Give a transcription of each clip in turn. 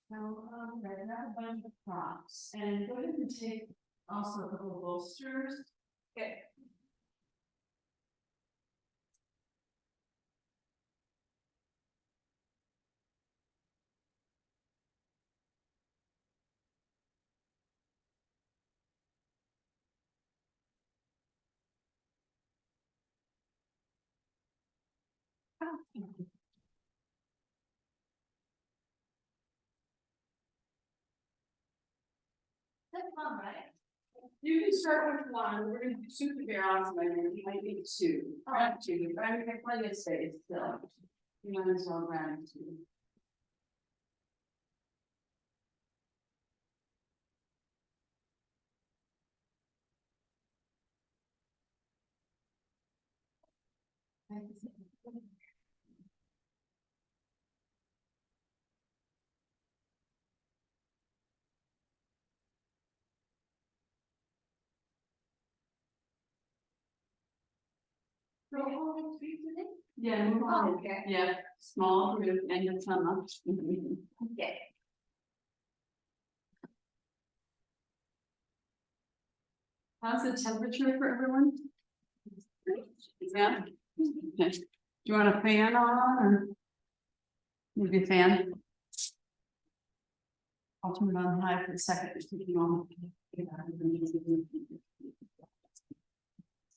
Right, I have a bunch of props, and go ahead and take also a couple of bolsters. Okay. That's fun, right? You can start with one. We're gonna do super bear awesome. You might need two. Grab two, but I'm gonna plenty of space still. You might as well grab two. Yeah, move on. Okay. Yeah, small group and your thumb up. Okay. How's the temperature for everyone? Yeah. Okay. Do you want a fan on or? Maybe a fan? I'll turn it on high for a second to keep you on.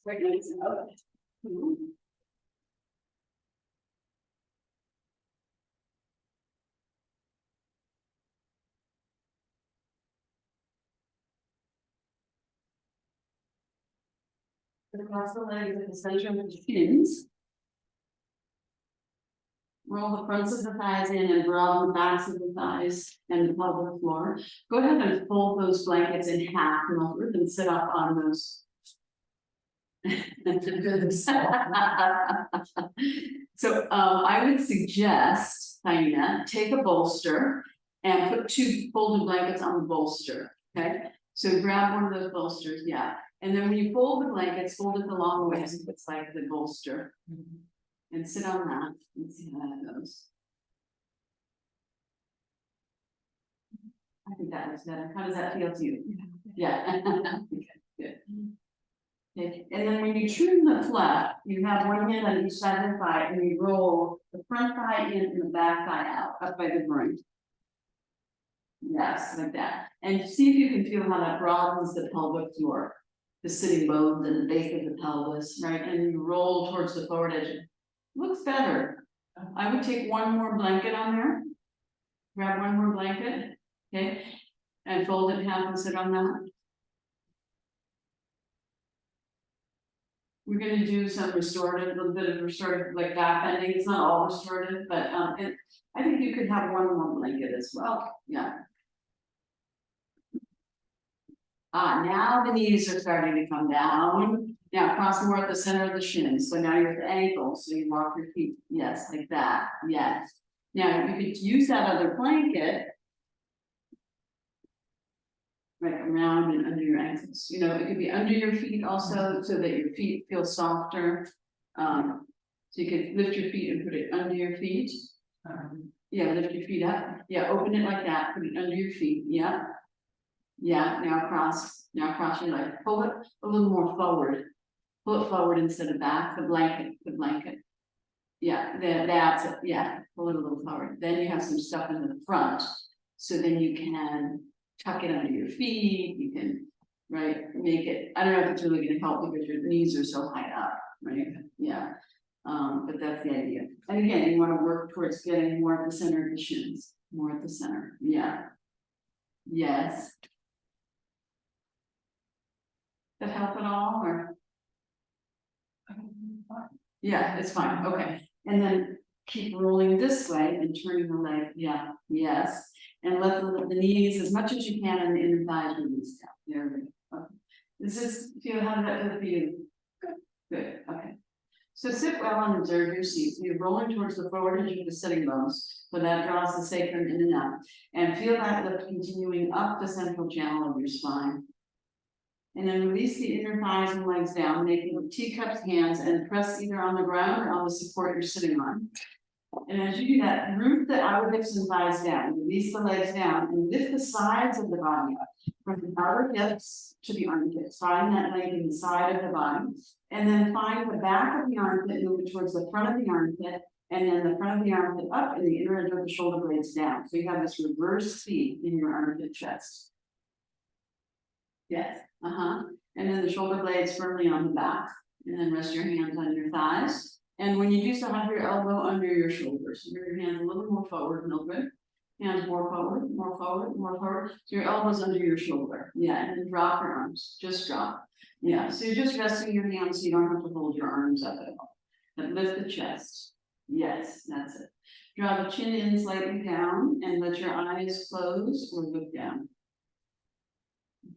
Right, nice. Okay. Across the legs at the center of the shins. Roll the fronts of the thighs in and broaden the backs of the thighs and the pelvic floor. Go ahead and fold those blankets in half and over and sit up on those. So I would suggest, Diana, take a bolster and put two folded blankets on the bolster. Okay, so grab one of those bolsters, yeah. And then when you fold the blankets, fold it the long way so it's like the bolster. And sit on that and see how that goes. I think that was better. How does that feel to you? Yeah. Okay, good. Okay. And then when you trim the flap, you have one hand on each side of the thigh and you roll the front thigh in and the back thigh out, up by the groin. Yes, like that. And see if you can feel how that broadens the pelvic floor, the sitting bones and the base of the pelvis, right? And you roll towards the forward edge. Looks better. I would take one more blanket on there. Grab one more blanket, okay? And fold it in half and sit on that. We're gonna do some restorative, a little bit of restorative, like back bending. It's not all restorative, but and I think you could have one more blanket as well. Yeah. Now the knees are starting to come down. Now cross more at the center of the shins. So now you're at the ankles. So you walk your feet. Yes, like that. Yes. Now you could use that other blanket. Right around and under your ankles. You know, it could be under your feet also so that your feet feel softer. So you could lift your feet and put it under your feet. Yeah, lift your feet up. Yeah, open it like that. Put it under your feet. Yeah. Yeah, now cross your leg. Pull it a little more forward. Pull it forward instead of back. The blanket. Yeah, that's it. Yeah, pull it a little forward. Then you have some stuff in the front. So then you can tuck it under your feet. You can, right, make it. I don't know if it's really going to help because your knees are so high up, right? Yeah. But that's the idea. And again, you want to work towards getting more at the center of the shins. More at the center. Yeah. Yes. That help at all or? Yeah, it's fine. Okay. And then keep rolling this way and turning the leg. Yeah. Yes. And let the knees as much as you can and the inner thighs release down. There we go. Okay. This is feel how that feel for you. Good. Good. Okay. So sit well and observe your seat. So you're rolling towards the forward edge of the sitting bones. So that draws the sacrum in and out. And feel that lift continuing up the central channel of your spine. And then release the inner thighs and legs down, making teacups hands and press either on the ground or on the support you're sitting on. And as you do that, root the outer hips and thighs down, release the legs down, and lift the sides of the body up. From the outer hips to the armpits, find that leg in the side of the body. And then find the back of the armpit, move it towards the front of the armpit, and then the front of the armpit up and the inner edge of the shoulder blades down. So you have this reverse feet in your armpit chest. Yes, and then the shoulder blades firmly on the back. And then rest your hands on your thighs. And when you do so, have your elbow under your shoulders. Move your hands a little more forward, Mildred. Hands more forward, more forward, more forward. So your elbows under your shoulder. Yeah, and then drop your arms. Just drop. Yeah, so you're just resting your hands so you don't have to hold your arms up at all. And lift the chest. Yes, that's it. Draw the chin in slightly down and let your eyes close or look down.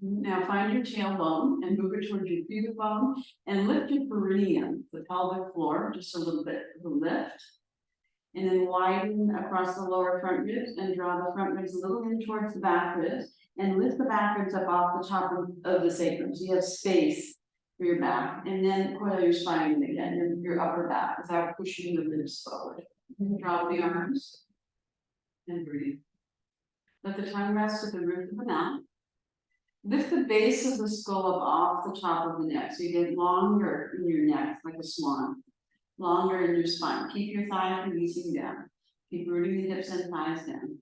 Now find your tailbone and move it towards your pubic bone and lift your perineum, the pelvic floor, just a little bit of a lift. And then widen across the lower front ribs and draw the front ribs a little in towards the back ribs and lift the back ribs up off the top of the sacrum. So you have space for your back, and then coil your spine again, your upper back without pushing the ribs forward. Drop the arms and breathe. Let the tongue rest at the root of the mouth. Lift the base of the skull up off the top of the neck, so you get longer in your neck, like a swan. Longer in your spine. Keep your thighs releasing down. Keep rooting the hips and thighs down.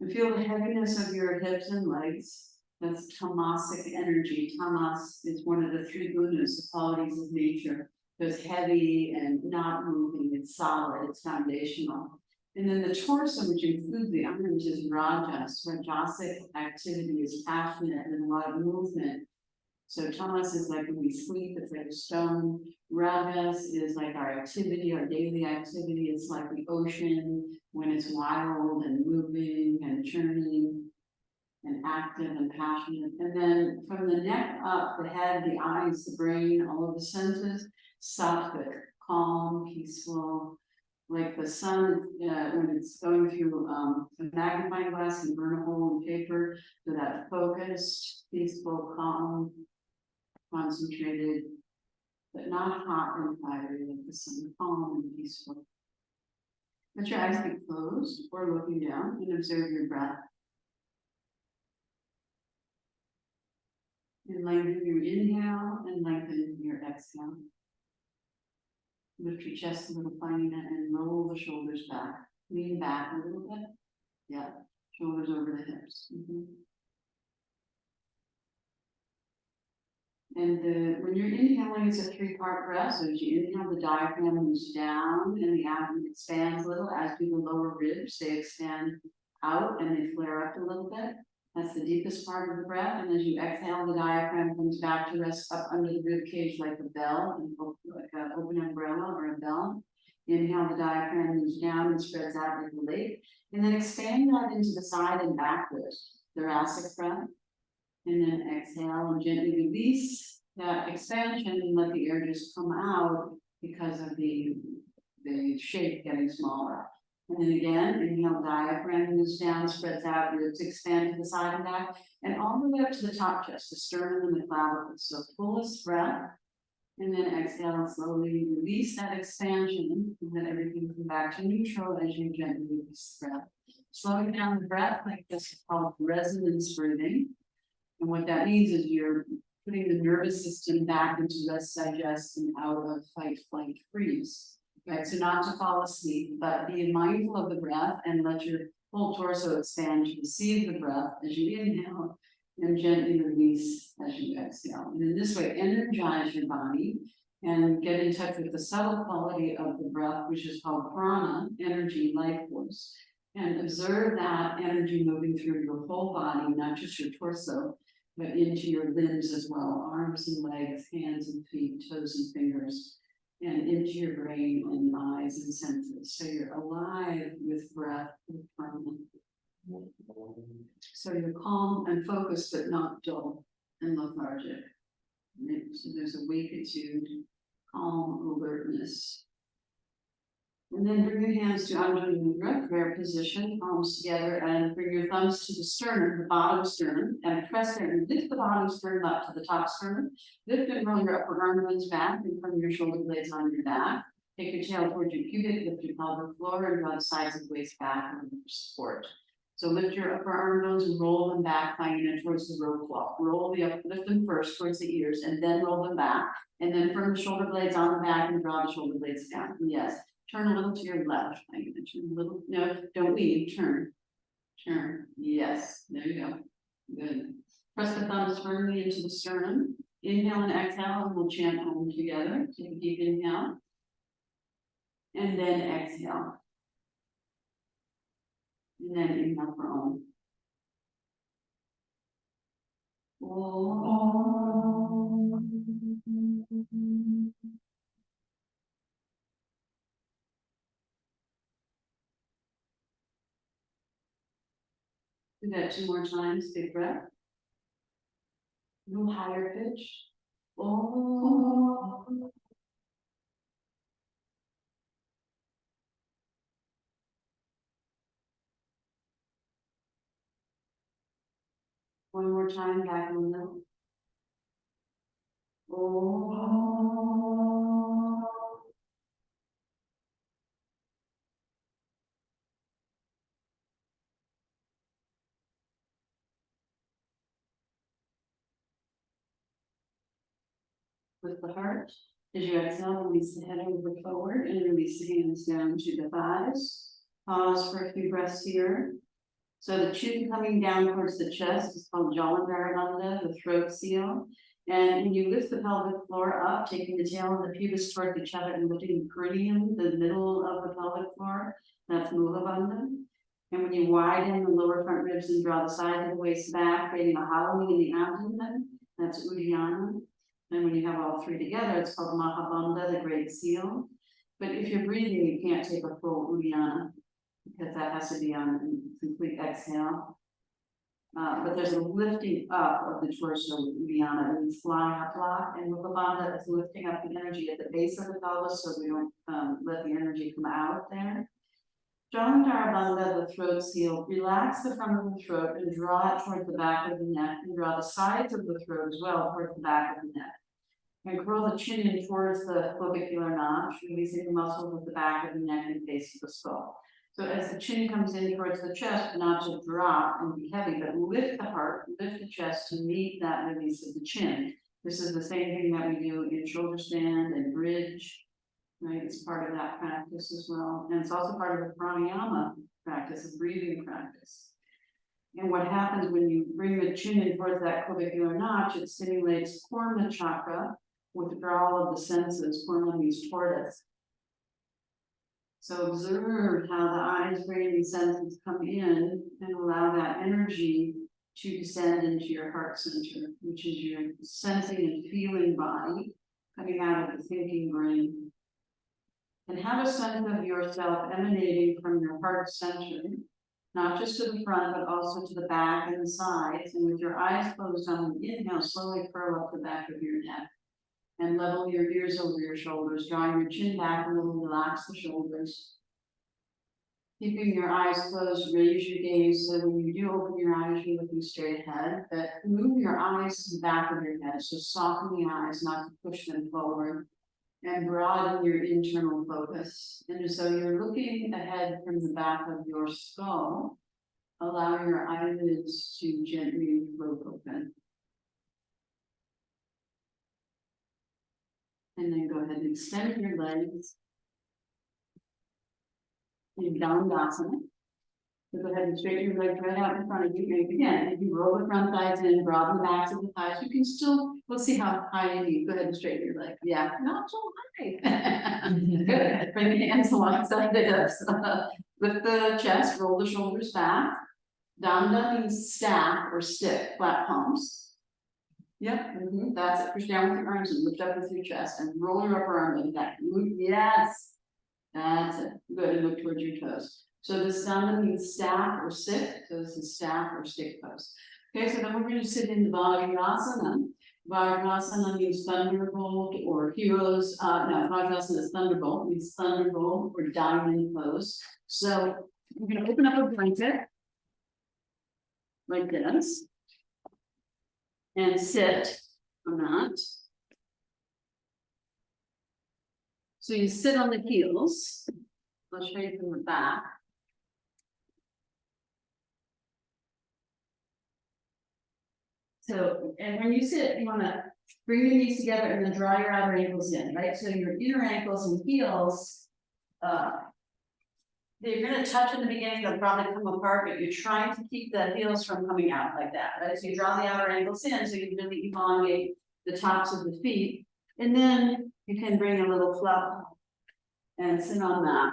And feel the heaviness of your hips and legs. That's tamasic energy. Tamas is one of the three gunas, the qualities of nature. It's heavy and not moving, it's solid, it's foundational. And then the torso, which includes the arms, is rajas. Rajasic activity is passionate and a lot of movement. So tamas is like when we sleep, it's like a stone. Rajas is like our activity, our daily activity. It's like the ocean when it's wild and moving and churning and active and passionate. And then from the neck up, the head, the eyes, the brain, all of the senses, sattvic, calm, peaceful, like the sun when it's going through a magnifying glass and burn a hole in paper, so that focused, peaceful, calm, concentrated, but not hot and fiery, like the sun, calm and peaceful. Let your eyes be closed or looking down and observe your breath. And lengthen your inhale and lengthen your exhale. Lift your chest a little, finding it, and roll the shoulders back. Lean back a little bit. Yeah, shoulders over the hips. And when you're inhaling, it's a three-part breath. So as you inhale, the diaphragm moves down and the abdomen expands a little, as do the lower ribs. They expand out and they flare up a little bit. That's the deepest part of the breath. And as you exhale, the diaphragm comes back to rest up under the rib cage like a bell, like an open umbrella or a bell. Inhale, the diaphragm moves down and spreads out like a lake. And then expand that into the side and backwards, thoracic breath. And then exhale and gently release that expansion and let the air just come out because of the shape getting smaller. And then again, inhale, diaphragm moves down, spreads out, ribs expand to the side and back, and all the way up to the top chest, the sternum and the clavicles. So fullest breath, and then exhale and slowly release that expansion, and then everything come back to neutral as you gently release the breath. Slowing down the breath like this is called resonance breathing. And what that means is you're putting the nervous system back into rest, digest, and out of fight, flight, freeze. Right, so not to fall asleep, but be mindful of the breath and let your whole torso expand to receive the breath as you inhale and gently release as you exhale. And in this way, energize your body and get in touch with the subtle quality of the breath, which is called prana, energy, life force. And observe that energy moving through your whole body, not just your torso, but into your limbs as well, arms and legs, hands and feet, toes and fingers, and into your brain and eyes and senses. So you're alive with breath, with prana. So you're calm and focused, but not dull and lethargic. Right? So there's a wakitude, calm alertness. And then bring your hands to Anjali Mudra, prayer position, palms together, and bring your thumbs to the sternum, the bottom sternum, and press there and lift the bottom sternum up to the top sternum. Lift and roll your upper arm bones back and from your shoulder blades on your back. Take your tail towards your pubic, lift your pelvic floor, and draw the sides of the waist back and support. So lift your upper arm bones and roll them back, finding towards the row cloth. Roll lift them first towards the ears, and then roll them back. And then from the shoulder blades on the back and draw the shoulder blades down. Yes. Turn a little to your left. I'm gonna turn a little. No, don't leave. Turn. Turn. Yes. There you go. Good. Press the thumbs firmly into the sternum. Inhale and exhale, and we'll chant home together. Take a deep inhale. And then exhale. And then inhale for Om. Do that 2 more times. Big breath. A little higher pitch. Om. One more time, back in the middle. Om. With the heart, as you exhale, release the head over forward and release the hands down to the thighs. Pause for a few breaths here. So the chin coming down towards the chest is called Jalandhara Bandha, the throat seal. And when you lift the pelvic floor up, taking the tail of the pubis toward the chest and lifting the perineum, the middle of the pelvic floor, that's Mula Bandha. And when you widen the lower front ribs and draw the side of the waist back, creating a hollowing in the abdomen, that's Uddiyana. And when you have all 3 together, it's called Mahabandha, the great seal. But if you're breathing, you can't take a full Uddiyana, because that has to be on a complete exhale. But there's a lifting up of the torso with Uddiyana, and it's flying up block, and Mukhabandha is lifting up the energy at the base of the pelvis so we don't let the energy come out there. Jalandhara Bandha, the throat seal, relax the front of the throat and draw it toward the back of the neck, and draw the sides of the throat as well toward the back of the neck. And curl the chin in towards the clavicular notch, releasing the muscles at the back of the neck and base of the skull. So as the chin comes in towards the chest, not to drop and be heavy, but lift the heart, lift the chest to meet that release of the chin. This is the same thing that we do in shoulder stand and bridge, right? It's part of that practice as well. And it's also part of the pranayama practice, a breathing practice. And what happens when you bring the chin in towards that clavicular notch, it stimulates Kurma chakra, withdrawal of the senses. Kurma means tortoise. So observe how the eyes, brain, and senses come in and allow that energy to descend into your heart center, which is your sensing and feeling body coming out of the thinking brain. And have a sense of yourself emanating from your heart center, not just to the front, but also to the back and the sides. And with your eyes closed on the inhale, slowly curl up the back of your neck. And level your ears over your shoulders, drawing your chin back a little, relax the shoulders. Keeping your eyes closed, raise your gaze, so when you do open your eyes, you're looking straight ahead, but move your eyes to the back of your head, so soften the eyes, not to push them forward, and broaden your internal focus. And so you're looking ahead from the back of your skull, allow your eyelids to gently float open. And then go ahead and extend your legs in Dandasana. So go ahead and straighten your legs right out in front of you. And again, if you roll the front thighs in, broaden the backs of the thighs, you can still, we'll see how high you need. Go ahead and straighten your leg. Yeah, not so high. Good. Bring the hands alongside the hips. Lift the chest, roll the shoulders back. Danda means stack or stick, flat palms. Yep, that's it. Push down with your arms and lift up with your chest and roll your upper arm like that. Yes, that's it. Good, and look towards your toes. So the Danda means stack or sit. So this is stack or stick pose. Okay, so then we're going to sit in Vajrasana. Vajrasana means thunderbolt or heroes. No, Vajrasana is thunderbolt, means thunderbolt or diamond pose. So we're going to open up a blanket like this. And sit on that. So you sit on the heels. I'll show you from the back. So, and when you sit, you wanna bring your knees together and then draw your outer ankles in, right? So your inner ankles and heels, they're gonna touch in the beginning, they'll probably come apart, but you're trying to keep the heels from coming out like that, right? So you draw the outer ankles in, so you really elongate the tops of the feet. And then you can bring a little flop and sit on that.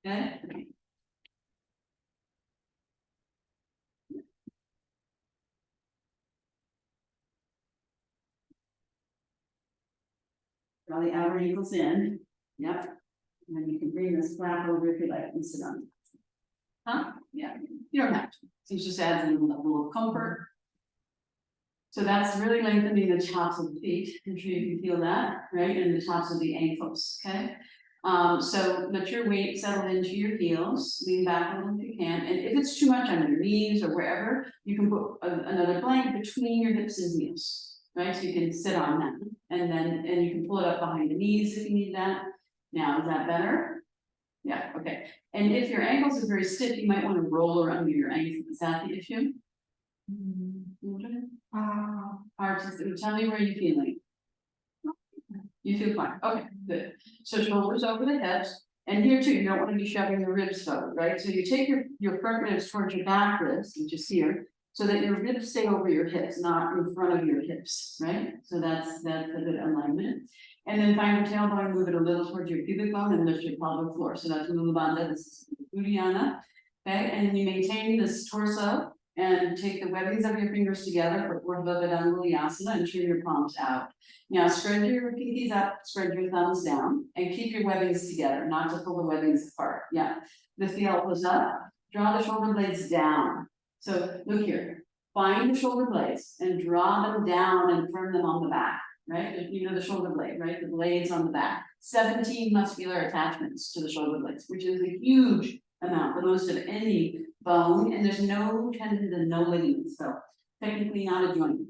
Okay? Draw the outer ankles in, yep. And then you can bring this flap over if you like and sit on it. Huh? Yeah, you don't have to. So it just adds in a level of comfort. So that's really lengthening the tops of the feet. I'm sure you can feel that, right? And the tops of the ankles, okay? So let your weight settle into your heels, lean back a little if you can. And if it's too much on your knees or wherever, you can put another blanket between your hips and heels, right? So you can sit on that. And you can pull it up behind the knees if you need that. Now, is that better? Yeah, okay. And if your ankles are very stiff, you might want to roll or under your ankles. Is that the issue? Tell me where you're feeling. You feel fine. Okay, good. So shoulders over the hips. And here too, you don't want to be shoving the ribs forward, right? So you take your front ribs towards your back ribs, which is here, so that your ribs stay over your hips, not in front of your hips, right? So that's a good alignment. And then find your tailbone, move it a little towards your pubic bone and lift your pelvic floor. So that's Mula Bandha, this is Uddiyana. Okay, and you maintain this torso and take the webbings of your fingers together for Urdhva Vedanguliyasana and turn your palms out. Now spread your pinkies up, spread your thumbs down, and keep your webbings together, not to pull the webbings apart. Yeah, lift the elbows up, draw the shoulder blades down. So look here, find the shoulder blades and draw them down and firm them on the back, right? You know the shoulder blade, right? The blades on the back. 17 muscular attachments to the shoulder blades, which is a huge amount, the most of any bone, and there's no tendons and no ligaments, so technically not a joint.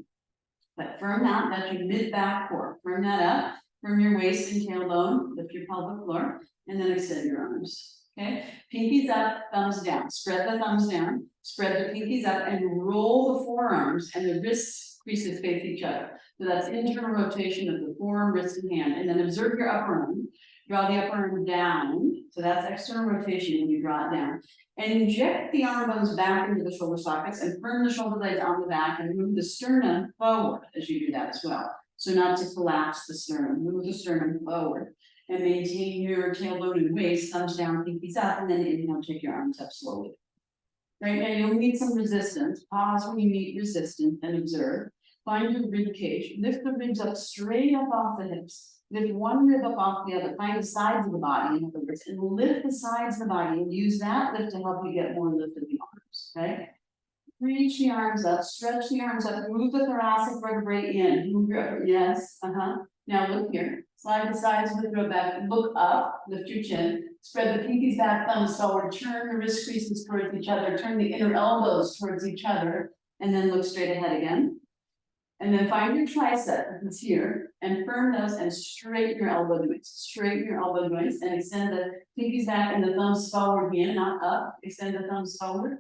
But firm that, that's your mid-back core. Firm that up, firm your waist and tailbone, lift your pelvic floor, and then extend your arms. Okay, pinkies up, thumbs down. Spread the thumbs down, spread the pinkies up, and roll the forearms and the wrist creases face each other. So that's internal rotation of the forearm, wrist, and hand. And then observe your upper arm. Draw the upper arm down. So that's external rotation when you draw it down. And inject the arm bones back into the shoulder sockets and firm the shoulder blades on the back and move the sternum forward as you do that as well. So not to collapse the sternum, move the sternum forward. And maintain your tailbone and waist, thumbs down, pinkies up, and then inhale, take your arms up slowly. Right, and you'll need some resistance. Pause when you meet resistance and observe. Find your rib cage. Lift the ribs up straight up off the hips. Lift one rib up off the other. Find the sides of the body, in other words, and lift the sides of the body and use that lift to help you get more lift of the arms. Okay. Reach the arms up, stretch the arms up, move the thoracic vertebrae in. Move your upper, yes, Now look here. Slide the sides of the throat back, look up, lift your chin, spread the pinkies back, thumbs forward, turn the wrist creases towards each other, turn the inner elbows towards each other, and then look straight ahead again. And then find your tricep, that's here, and firm those and straighten your elbow joints. Straighten your elbow joints and extend the pinkies back and the thumbs forward again, not up. Extend the thumbs forward.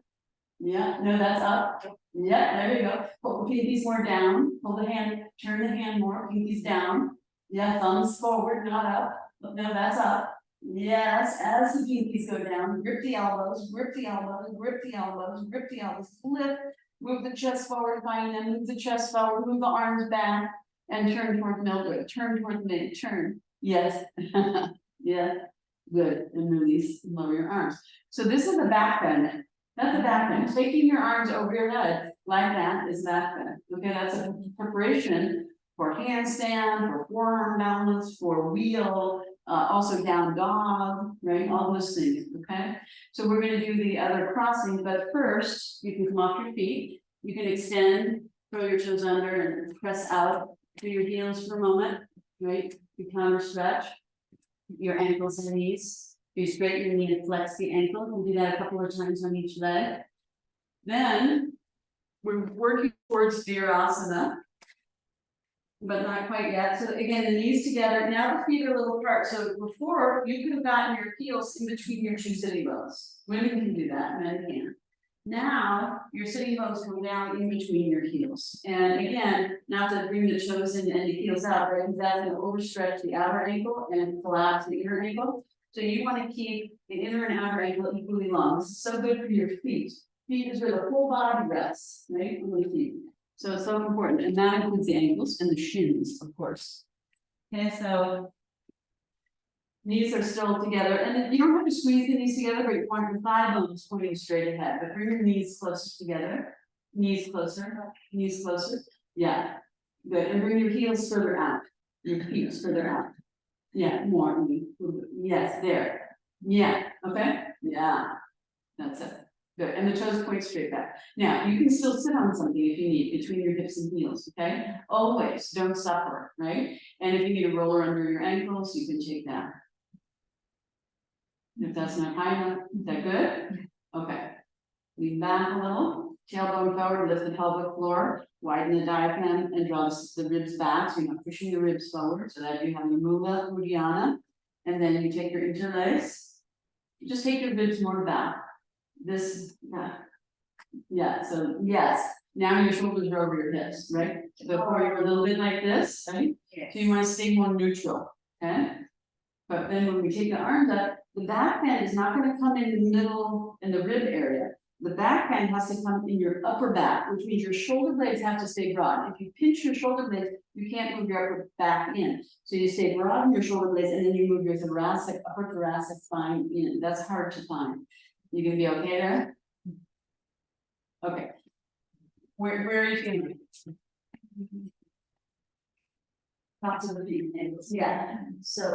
Yeah, no, that's up. Yeah, there you go. Pull the pinkies more down. Pull the hand, turn the hand more, pinkies down. Yeah, thumbs forward, not up. No, that's up. Yes, as the pinkies go down, grip the elbows, grip the elbows, grip the elbows, grip the elbows, lift, move the chest forward, find them, move the chest forward, move the arms back, and turn toward Mildred. Turn toward me, turn. Yes. Yes. Good. And release, lower your arms. So this is the back bend. That's a back bend. Taking your arms over your head like that is back bend. Okay, that's a preparation for handstand, for forearm balance, for wheel, also down dog, right? All those things, okay? So we're gonna do the other crossing, but first, you can come off your feet. You can extend, throw your toes under and press out to your heels for a moment, right? You counter stretch your ankles and knees. You straighten your knee and flex the ankle. We'll do that a couple of times on each leg. Then we're working towards Virasana. but not quite yet. So again, the knees together. Now the feet are a little apart. So before you could have gotten your heels in between your two sitting bones. Women can do that, men can't. Now your sitting bones go down in between your heels. And again, not to bring the toes in and the heels out, right? Because that's going to overstretch the outer ankle and collapse the inner ankle. So you want to keep the inner and outer ankle equally long. This is so good for your feet. Feet is where the whole body rests, right? On the feet. So it's so important, and that includes the ankles and the shins, of course. Okay, so knees are still together, and then you don't have to squeeze the knees together, but you want your thigh bones pointing straight ahead. But bring your knees closer together, knees closer, knees closer. Yeah, good. And bring your heels further out, your feet further out. Yeah, more. Yes, there. Yeah. Okay. Yeah, that's it. Good, and the toes point straight back. Now, you can still sit on something if you need, between your hips and heels, okay? Always, don't suffer, right? And if you need a roller under your ankles, you can take that. If that's not high enough, is that good? Okay. Lean back a little, tailbone forward, lift the pelvic floor, widen the diaphragm, and draw the ribs back, so you're not pushing the ribs forward, so that you have your Mula Uddiyana. And then you take your interlace, you just take your ribs more back. This, yeah, so yes, now your shoulders are over your hips, right? Before you were a little bit like this, right? Yes. So you want to stay more neutral, okay? But then when we take the arms up, the back bend is not going to come in the middle in the rib area. The back bend has to come in your upper back, which means your shoulder blades have to stay broad. If you pinch your shoulder blades, you can't move your upper back in. So you stay broad in your shoulder blades, and then you move your thoracic, upper thoracic spine in. That's hard to find. You gonna be okay there? Okay. Where are you feeling? Lots of the feet ankles. Yeah. So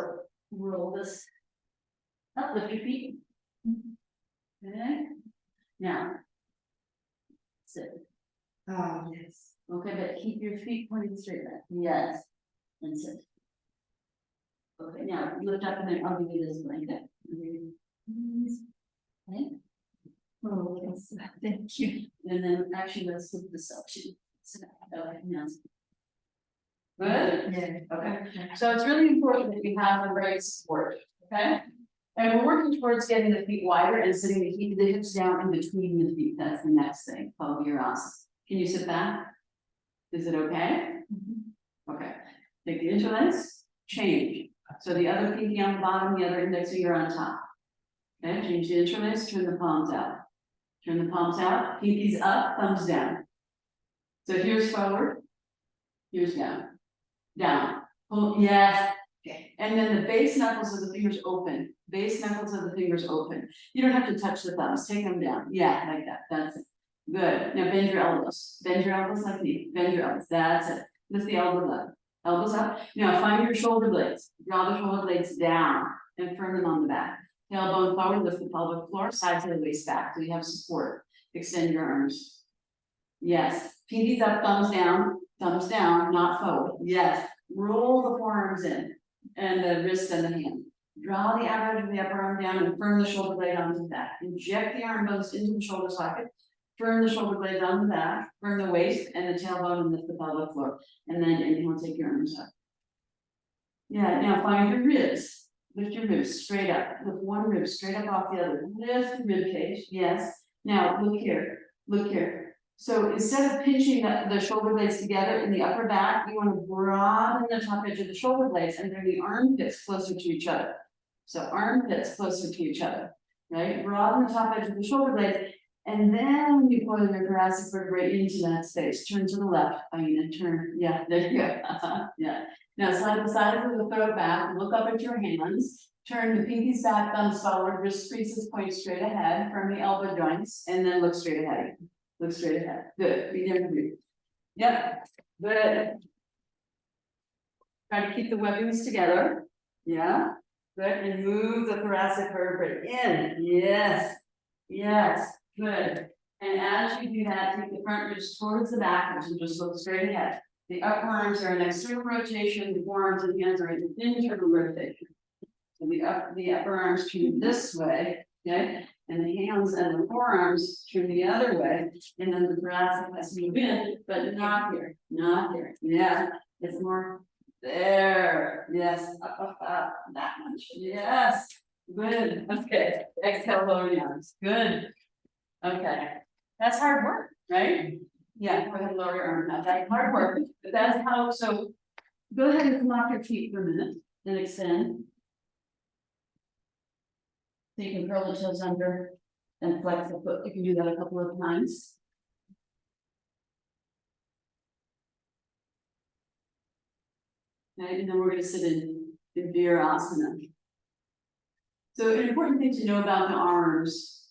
roll this up, lift your feet. Okay. Now sit. Oh yes. Okay, but keep your feet pointing straight back. Yes. And sit. Okay, now lift up and then I'll give you this blanket. Okay. Oh, yes, thank you. And then actually let's flip this up too. Okay, now. Good? Yeah. Okay. So it's really important that you have the right support. Okay. And we're working towards getting the feet wider and sitting the hips down in between the feet. That's the next thing, called Virasana. Can you sit back? Is it okay? Okay. Take the interlace, change. So the other pinky on the bottom, the other index finger on top. Okay, change the interlace, turn the palms out. Turn the palms out, pinkies up, thumbs down. So here's forward, here's down. Down. Pull, yes. Okay. And then the base knuckles of the fingers open. Base knuckles of the fingers open. You don't have to touch the thumbs, take them down. Yeah, like that. That's it. Good. Now bend your elbows. Bend your elbows like me. Bend your elbows. That's it. Lift the elbows up. Elbows up. Now find your shoulder blades. Draw the shoulder blades down and firm them on the back. Tailbone forward, lift the pelvic floor, sides of the waist back. So you have support. Extend your arms. Yes. Pinkies up, thumbs down, not forward. Yes. Roll the forearms in and the wrist and the hand. Draw the outer edge of the upper arm down and firm the shoulder blade onto the back. Inject the arm bones into the shoulder socket. Firm the shoulder blades on the back. Firm the waist and the tailbone and lift the pelvic floor. And then inhale, take your arms up. Yeah. Now find your ribs. Lift your ribs straight up. Lift one rib straight up off the other. Lift the rib cage. Yes. Now look here. Look here. So instead of pinching the shoulder blades together in the upper back, you want to broaden the top edge of the shoulder blades and bring the armpits closer to each other. So armpits closer to each other, right? Broaden the top edge of the shoulder blades. And then you coil your thoracic vertebrae into that space. Turn to the left. I mean, turn. Yeah, there you go. Yeah. Now slide the sides of the throat back, look up at your hands, turn the pinkies back, thumbs forward, wrist creases point straight ahead, firm the elbow joints, and then look straight ahead. Look straight ahead. Good. Breathe in, breathe. Yep. Good. Try to keep the webbings together. Yeah. Good. And move the thoracic vertebrae in. Yes. Yes. Good. And as you do that, take the front ribs towards the back, and just look straight ahead. The upper arms are an external rotation, the forearms and hands are an internal rotation. So the upper arms turn this way, okay? And the hands and the forearms turn the other way, and then the thoracic has to move in, but not here, not here. Yeah, it's more there. Yes, up, that much. Yes, good. Okay, exhale, lower the arms. Good. Okay, that's hard work, right? Yeah, go ahead and lower your arm now. That's hard work, but that's how. So go ahead and come off your feet for a minute and extend. So you can curl the toes under and flex the foot. You can do that a couple of times. Okay, and then we're going to sit in Virasana. So an important thing to know about the arms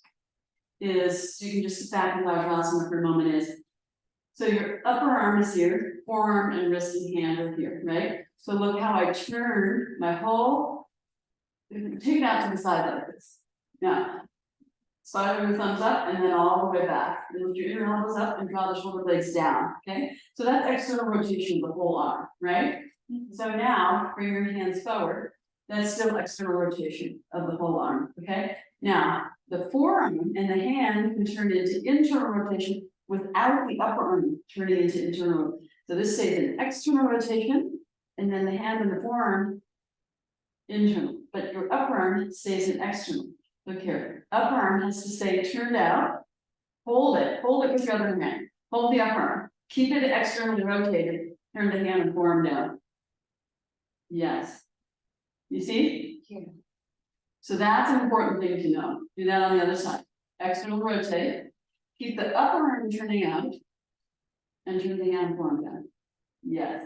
is, so you can just sit back in Virasana for a moment, is, so your upper arm is here, forearm and wrist and hand are here, right? So look how I turn my whole, take it out to the side like this. Now, slide your thumbs up and then all the way back. And lift your inner elbows up and draw the shoulder blades down, okay? So that's external rotation of the whole arm, right? So now, bring your hands forward. That's still external rotation of the whole arm, okay? Now, the forearm and the hand can turn into internal rotation without the upper arm turning into internal. So this stays an external rotation, and then the hand and the forearm internal, but your upper arm stays an external. Look here, upper arm has to stay turned out. Hold it with your other hand. Hold the upper arm. Keep it externally rotated. Turn the hand and forearm down. Yes. You see? Yeah. So that's an important thing to know. Do that on the other side. External rotate. Keep the upper arm turning out. And turn the hand and forearm down. Yes.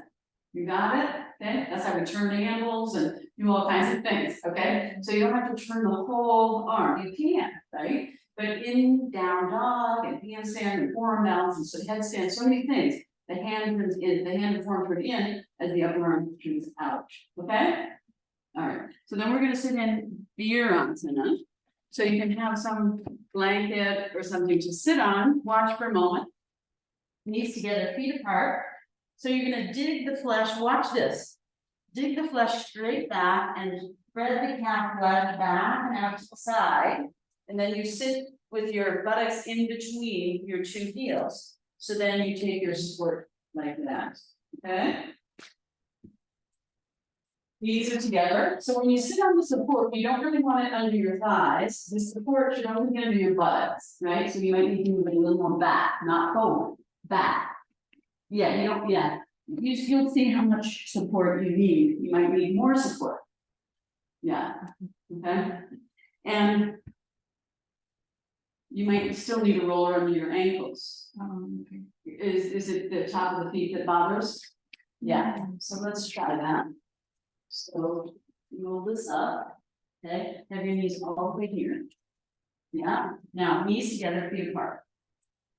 You got it? Okay. That's how we turn the handles and do all kinds of things. Okay. So you don't have to turn the whole arm. You can, right? But in down dog and handstand and forearm balance and so headstand, so many things. The hand turns in, the hand and forearm turn in as the upper arm turns out. Okay? All right. So then we're going to sit in Virasana. So you can have some blanket or something to sit on, watch for a moment. Knees together, feet apart. So you're going to dig the flesh, watch this. Dig the flesh straight back and spread the calf flesh back and out to the side. And then you sit with your buttocks in between your two heels. So then you take your support like that, okay? Knees are together. So when you sit on the support, you don't really want it under your thighs. The support should only be under your buttocks, right? So you might need to move it a little more back, not forward, back. Yeah, you don't, yeah. You'll see how much support you need. You might need more support. Yeah, okay? And you might still need a roller under your ankles. Okay. Is it the top of the feet that bothers? Yeah, so let's try that. So roll this up, okay? Have your knees all the way here. Yeah, now knees together, feet apart.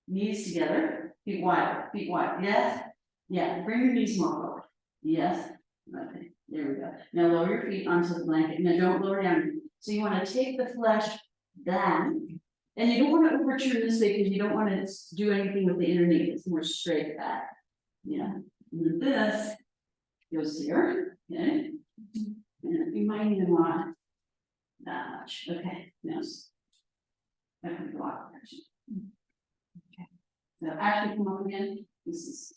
Knees together, feet wide, yes? Yeah, bring your knees more forward. Yes, okay, there we go. Now lower your feet onto the blanket. Now don't lower down. So you want to take the flesh down. And you don't want to overturn this way because you don't want to do anything with the inner knee. It's more straight back. Yeah. And this goes here. Okay. And you might even want that much. Okay. Yes. I can go out actually. Okay. So actually come up again. This is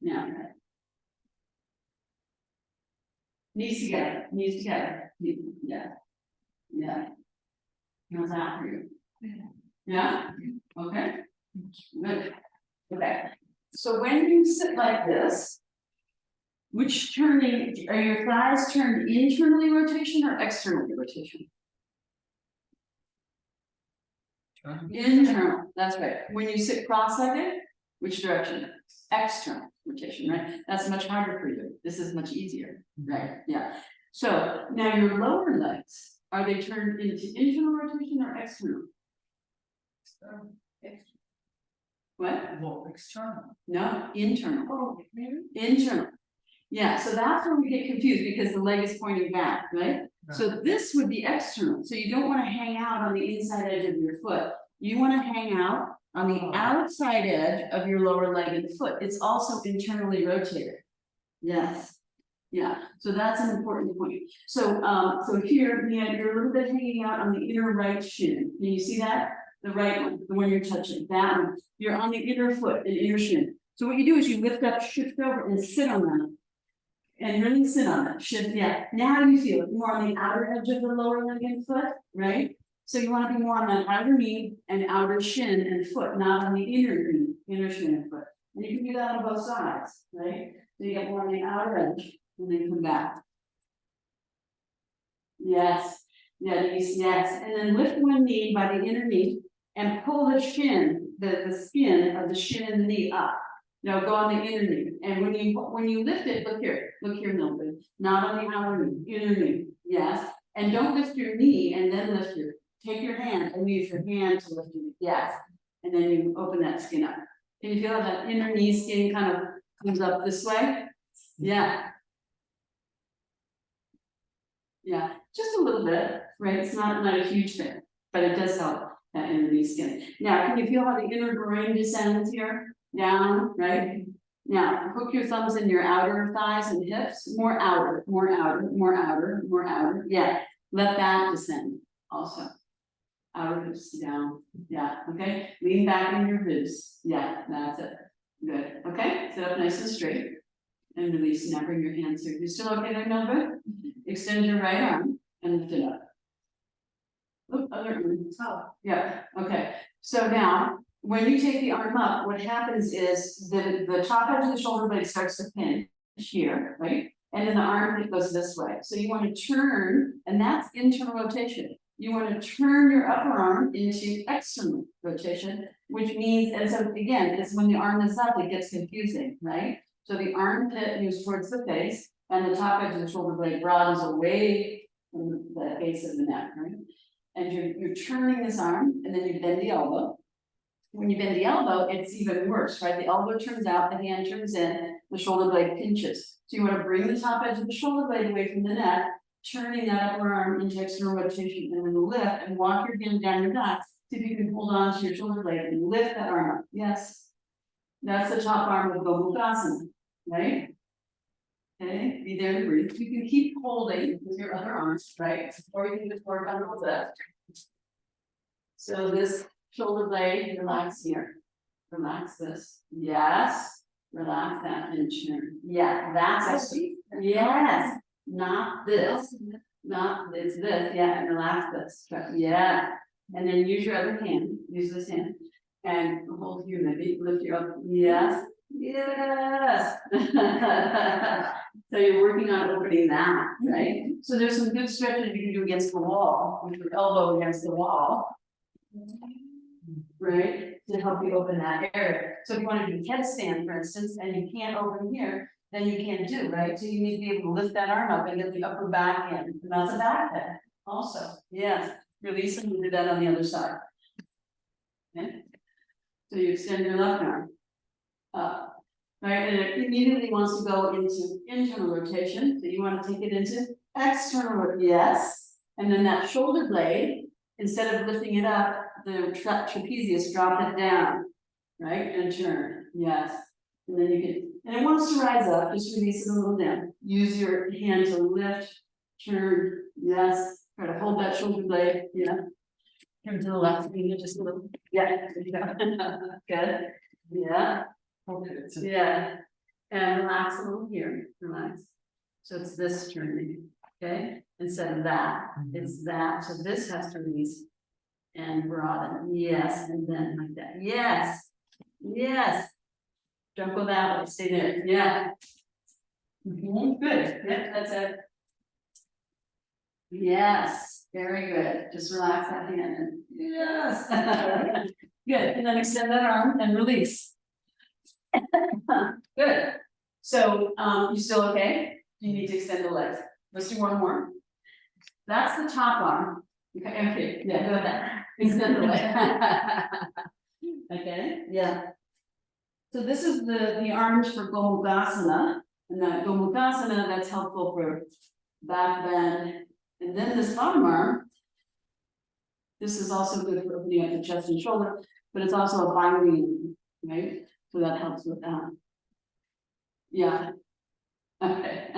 now. Okay. Knees together. Knees together. Yeah. Yeah. How's that for you? Yeah? Okay. Good. Okay. So when you sit like this, which turning, are your thighs turned internally rotation or externally rotation? Internal, that's right. When you sit cross-legged, which direction? External rotation, right? That's much harder for you. This is much easier, right? Yeah. So now your lower legs, are they turned into internal rotation or external? What? Well, external. No, internal. Oh, maybe? Internal. Yeah, so that's where we get confused because the leg is pointing back, right? So this would be external. So you don't want to hang out on the inside edge of your foot. You want to hang out on the outside edge of your lower leg and foot. It's also internally rotated. Yes. Yeah, so that's an important point. So, so here, you're a little bit hanging out on the inner right shin. Can you see that? The right one, the one you're touching, that one. You're on the inner foot, the inner shin. So what you do is you lift up, shift over, and sit on that. And really sit on it, shift, yeah. Now you feel it more on the outer edge of the lower leg and foot, right? So you want to be more on that outer knee and outer shin and foot, not on the inner knee, inner shin and foot. And you can do that on both sides, right? So you get more on the outer edge and then come back. Yes, yes. And then lift one knee by the inner knee and pull the shin, the skin of the shin and the knee up. Now go on the inner knee, and when you lift it, look here, Mildred, not on the outer knee, inner knee, yes. And don't lift your knee and then lift take your hand and use your hand to lift it, yes. And then you open that skin up. Can you feel how that inner knee skin kind of comes up this way? Yeah. Yeah, just a little bit, right? It's not a huge thing, but it does help that inner knee skin. Now, can you feel how the inner groin descends here? Down, right? Now, hook your thumbs in your outer thighs and hips, more outer. Yeah, let that descend also. Outer hips down, yeah, okay. Lean back in your ribs, yeah, that's it. Good, okay, sit up nice and straight. And release, now bring your hands through. You still okay there, Melvin? Extend your right arm and lift it up. Oop, other arm, oh, yeah, okay. So now, when you take the arm up, what happens is the top edge of the shoulder blade starts to pinch here, right? And then the arm goes this way. So you want to turn, and that's internal rotation. You want to turn your upper arm into external rotation, which means, and so again, it's when the arm is up, it gets confusing, right? So the armpit moves towards the face, and the top edge of the shoulder blade broadens away from the base of the neck, right? And you're turning this arm, and then you bend the elbow. When you bend the elbow, it's even worse, right? The elbow turns out, the hand turns in, the shoulder blade pinches. So you want to bring the top edge of the shoulder blade away from the neck, turning that upper arm into external rotation, and then lift and walk your hand down your back. See if you can hold on to your shoulder blade and lift that arm up. Yes. That's the top arm of Gomukh Mukhasana, right? Okay, be there to breathe. You can keep holding with your other arms, right? Or you can just work on the left. So this shoulder blade, relax here. Relax this. Yes. Relax that and turn. Yeah, that's actually, yes. Not this. Not this, yeah, and relax this. Yeah. And then use your other hand. Use this hand. And hold here, maybe lift your up. Yes. Yes. So you're working on opening that, right? So there's some good stretches you can do against the wall, with your elbow against the wall, right? To help you open that area. So if you want to do headstand, for instance, and you can't open here, then you can't do, right? So you need to be able to lift that arm up and get the upper back in. And that's a back head also. Yes. Release and do that on the other side. Okay. So you extend your left arm up. Right, and it immediately wants to go into internal rotation. So you want to take it into external, yes. And then that shoulder blade, instead of lifting it up, the trapezius, drop it down, right? And turn, yes. And then you can, and it wants to rise up, just release it a little down. Use your hand to lift, turn, yes. Try to hold that shoulder blade, yeah. Turn to the left, just a little, yeah. Good, yeah. Okay. Yeah, and relax a little here, relax. So it's this turning, okay? Instead of that, it's that. So this has to release and broaden. Yes, and then like that. Yes, yes. Don't go that way. Stay there. Yeah. Good. Yeah, that's it. Yes, very good. Just relax that hand. And yes. Good. And then extend that arm and release. Good. So, you still okay? You need to extend the legs. Let's do one more. That's the top arm. Okay, yeah, go ahead. Extend the leg. Okay, yeah. So this is the arms for Gomukhasana, and that Gomukhasana, that's helpful for back bend. And then this bottom arm, this is also good for opening up the chest and shoulder, but it's also a binding, right? So that helps with that. Yeah. Okay.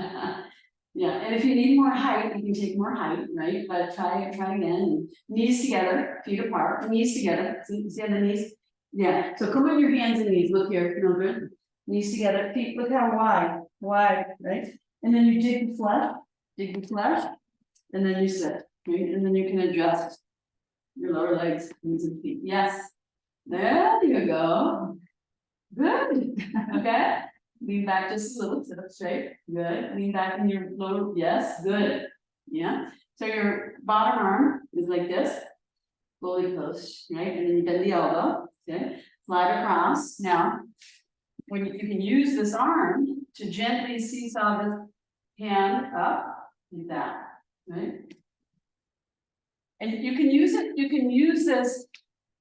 Yeah, and if you need more height, you can take more height, right? But try again. Knees together, feet apart, knees together. See on the knees? Yeah, so come on your hands and knees. Look here, Mildred. Knees together, feet, look how wide, right? And then you dig the flesh, and then you sit, right? And then you can adjust your lower legs, knees and feet. Yes. There you go. Good. Okay. Lean back just a little, sit up straight. Good. Lean back in your lower. Yes. Good. Yeah. So your bottom arm is like this, fully closed, right? And then you bend the elbow. Okay. Slide across. Now, when you can use this arm to gently seesaw this hand up like that, right? And you can use it. You can use this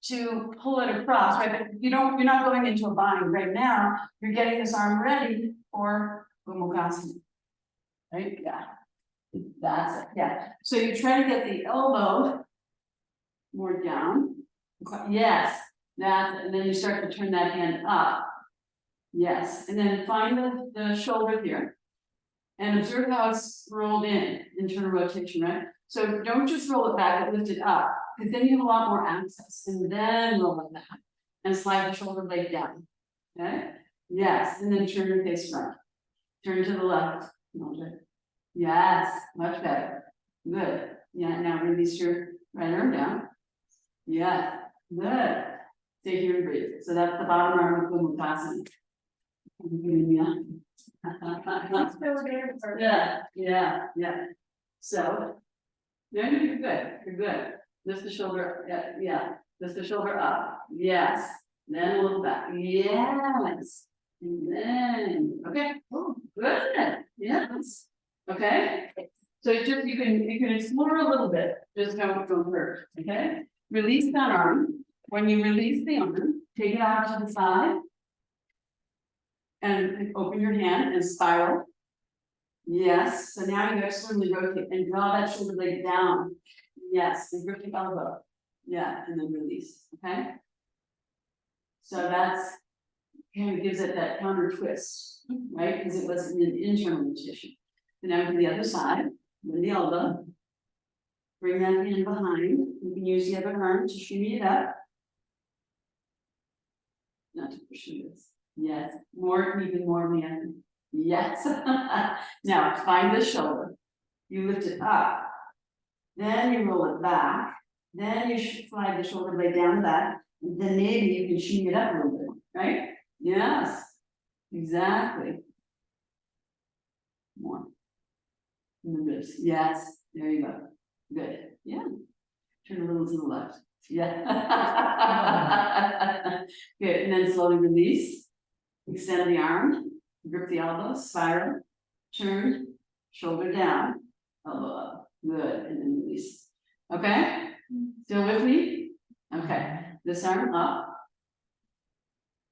to pull it across, right? But you're not going into a bind right now. You're getting this arm ready for Gomukhasana. Right? Yeah. That's it. Yeah. So you try to get the elbow more down. Yes. That's it. And then you start to turn that hand up. Yes. And then find the shoulder here. And observe how it's rolled in internal rotation, right? So don't just roll it back, but lift it up. Because then you have a lot more access, and then roll it back and slide the shoulder blade down. Okay? Yes, and then turn your face front. Turn to the left. Yes, much better. Good. Yeah, now release your right arm down. Yeah, good. Stay here and breathe. So that's the bottom arm of Gomukhasana. Yeah. So, no, you're good. Lift the shoulder, yeah. Lift the shoulder up, yes. Then a little back, yes. And then, okay, oh, good, yes. Okay, so you can explore a little bit, just don't go first, okay? Release that arm. When you release the arm, take it out to the side. And open your hand and spiral. Yes, so now you externally rotate and draw that shoulder blade down. Yes, and grip the elbow. Yeah, and then release, okay? So that's kind of gives it that counter twist, right? Because it was an internal rotation. And now to the other side, bend the elbow. Bring that hand behind. You can use the other arm to shimmy it up. Not to push this. Yes, even more man. Yes. Now find the shoulder. You lift it up. Then you roll it back. Then you should slide the shoulder blade down the back. And then maybe you can shimmy it up a little bit, right? Yes. Exactly. More. In the ribs. Yes. There you go. Good. Yeah. Turn a little to the left. Yeah. Good. And then slowly release. Extend the arm. Grip the elbow. Spiral. Turn. Shoulder down. Elbow up. Good. And then release. Okay. Still with me? Okay. This arm up.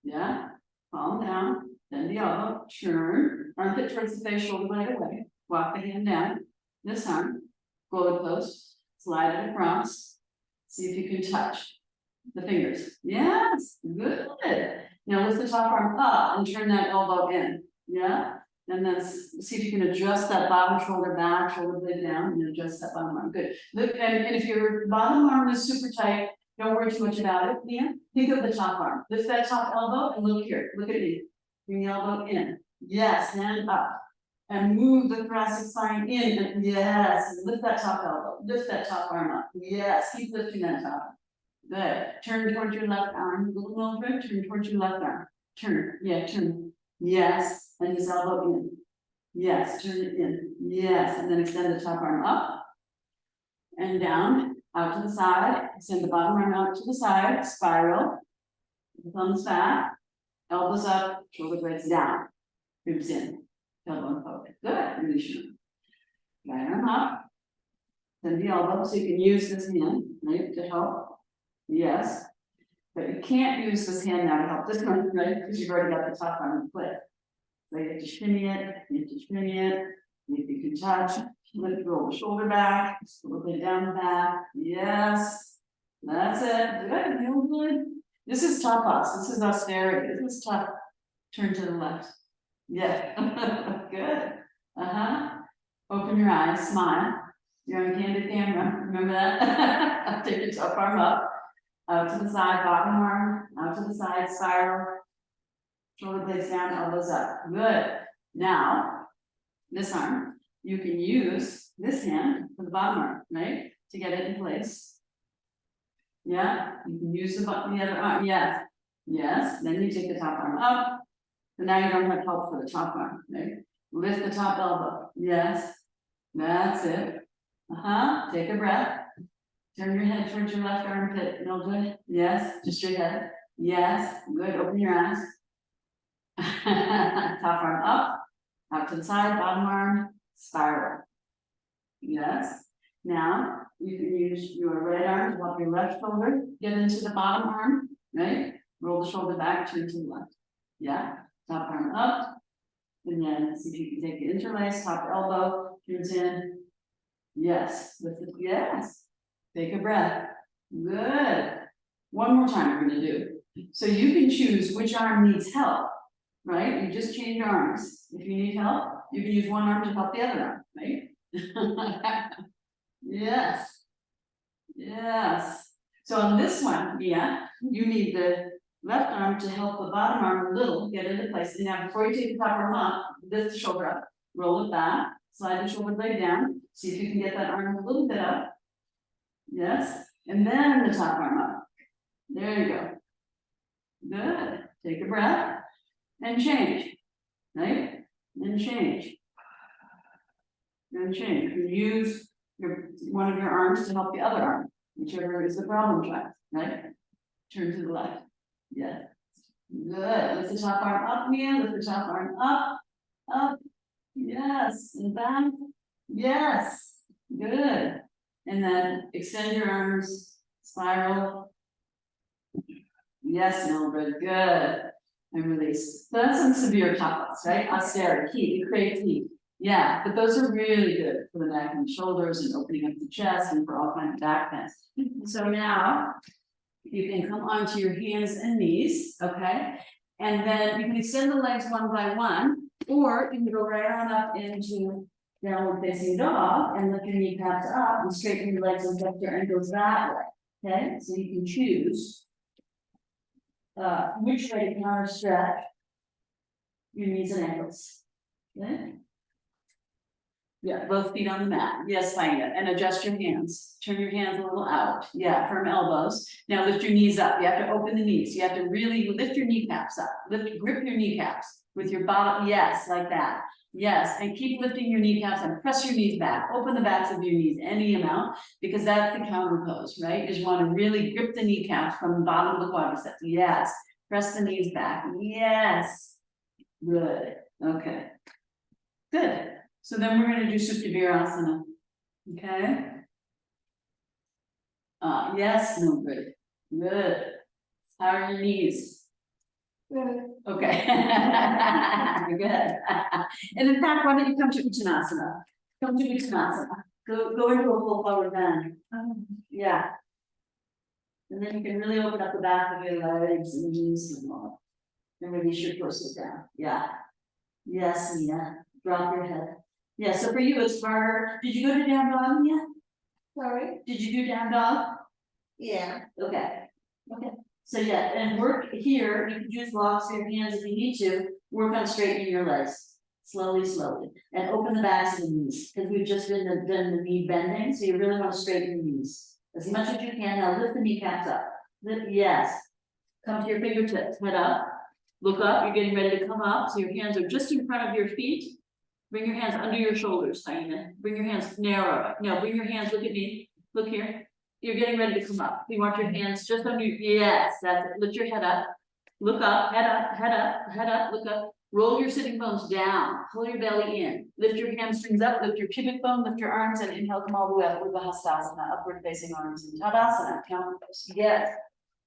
Yeah. Palm down. Then the elbow. Turn. Armpit towards the face. Shoulder blade away. Walk the hand down. This arm. Forward close. Slide it across. See if you can touch the fingers. Yes, good. Now lift the top arm up and turn that elbow in. Yeah. And then see if you can adjust that bottom shoulder back, shoulder blade down, and adjust that bottom arm. Good. Look, and if your bottom arm is super tight, don't worry too much about it. Yeah. Think of the top arm. Lift that top elbow and look here. Look at me. Bring the elbow in. Yes, hand up. And move the thoracic spine in, and yes, lift that top elbow, lift that top arm up, yes, keep lifting that top. Good, turn towards your left arm, a little over, turn towards your left arm, turn, yeah, turn, yes, and this elbow in, yes, turn it in, yes, and then extend the top arm up, and down, out to the side, extend the bottom arm out to the side, spiral, thumbs back, elbows up, shoulder blades down, ribs in. Elbow and forward. Good. Release your right arm up. Then the elbow, so you can use this hand, right, to help. Yes. But you can't use this hand now to help this one, right? Because you've already got the top arm in place. So you have to shimmy it, you have to shimmy it. If you can touch, lift, roll the shoulder back, a little bit down the back. Yes. That's it. Good. Feel good. This is tapas. This is austerity. This is tough. Turn to the left. Yeah, good. Open your eyes, smile. You're on candid camera, remember that? Take your top arm up, out to the side, bottom arm, out to the side, spiral. Shoulder blades down, elbows up, good. Now, this arm, you can use this hand for the bottom arm, right? To get it in place. Yeah, you can use the other arm, yes. Yes, then you take the top arm up. So now you don't have help for the top arm, right? Lift the top elbow, yes. That's it. Take a breath. Turn your head towards your left armpit, no good? Yes, just your head. Yes, good, open your eyes. Top arm up, out to the side, bottom arm, spiral. Yes. Now, you can use your right arm to help your left shoulder get into the bottom arm, right? Roll the shoulder back, turn to the left. Yeah, top arm up. And then see if you can take the interlace, top elbow, turns in. Yes, lift it, yes. Take a breath. Good. One more time we're gonna do. So you can choose which arm needs help, right? You just change arms. If you need help, you can use one arm to help the other arm, right? Yes. Yes. So on this one, yeah, you need the left arm to help the bottom arm a little get into place. And now before you take the top arm up, lift the shoulder up, roll it back, slide the shoulder blade down, see if you can get that arm a little bit up. Yes, and then the top arm up. There you go. Good. Take a breath and change. Right? And change. And change. You use one of your arms to help the other arm, whichever is the problem child, right? Turn to the left. Yeah. Good. Lift the top arm up, Mia. Lift the top arm up. Up. Yes. And back. Yes. Good. And then extend your arms, spiral. Yes, Mildred, good. And release. So that's some severe tapas, right? Austerity, keep, create heat. Yeah, but those are really good for the neck and shoulders and opening up the chest and for all kinds of back pains. So now you can come onto your hands and knees, okay? And then you can extend the legs one by one, or you can go right on up into downward facing dog and lift your kneecaps up and straighten your legs and lift your ankles that way. Okay, so you can choose which way to counter stretch your knees and ankles. Okay. Yeah, both feet on the mat. Yes, find it. And adjust your hands. Turn your hands a little out. Yeah, firm elbows. Now lift your knees up. You have to open the knees. You have to really lift your kneecaps up. Grip your kneecaps with your bottom. Yes, like that. Yes, and keep lifting your kneecaps and press your knees back. Open the backs of your knees any amount, because that's the counter pose, right? You just want to really grip the kneecaps from the bottom of the quadriceps. Yes, press the knees back. Yes, good. Okay, good. So then we're going to do Supta Virasana. Okay. Yes, no, good. Good. How are your knees? Good. Okay. Good. And in fact, why don't you come to Uttanasana? Come to Uttanasana. Go into a full forward bend. Yeah. And then you can really open up the back of your legs and knees and all. And release your torso down. Yeah. Yes, Mia. Drop your head. Yeah, so for you, it's for, did you go to down dog yet? Sorry? Did you do down dog? Yeah. Okay. Okay. So yeah, and work here, you can use blocks for your hands if you need to, work on straightening your legs. Slowly, slowly. And open the backs of the knees, because we've just done the knee bending, so you really want to straighten the knees. As much as you can, now lift the kneecaps up. Lift, yes. Come to your fingertips, head up. Look up, you're getting ready to come up, so your hands are just in front of your feet. Bring your hands under your shoulders, Taina. Bring your hands narrow. No, bring your hands, look at me. Look here. You're getting ready to come up. You want your hands just under your, yes, that's it. Lift your head up. Look up, head up, head up, head up, look up. Roll your sitting bones down. Pull your belly in. Lift your hamstrings up, lift your pubic bone, lift your arms, and inhale, come all the way up with the Hastasana, upward facing arms, and Tadasana, counter pose. Yes,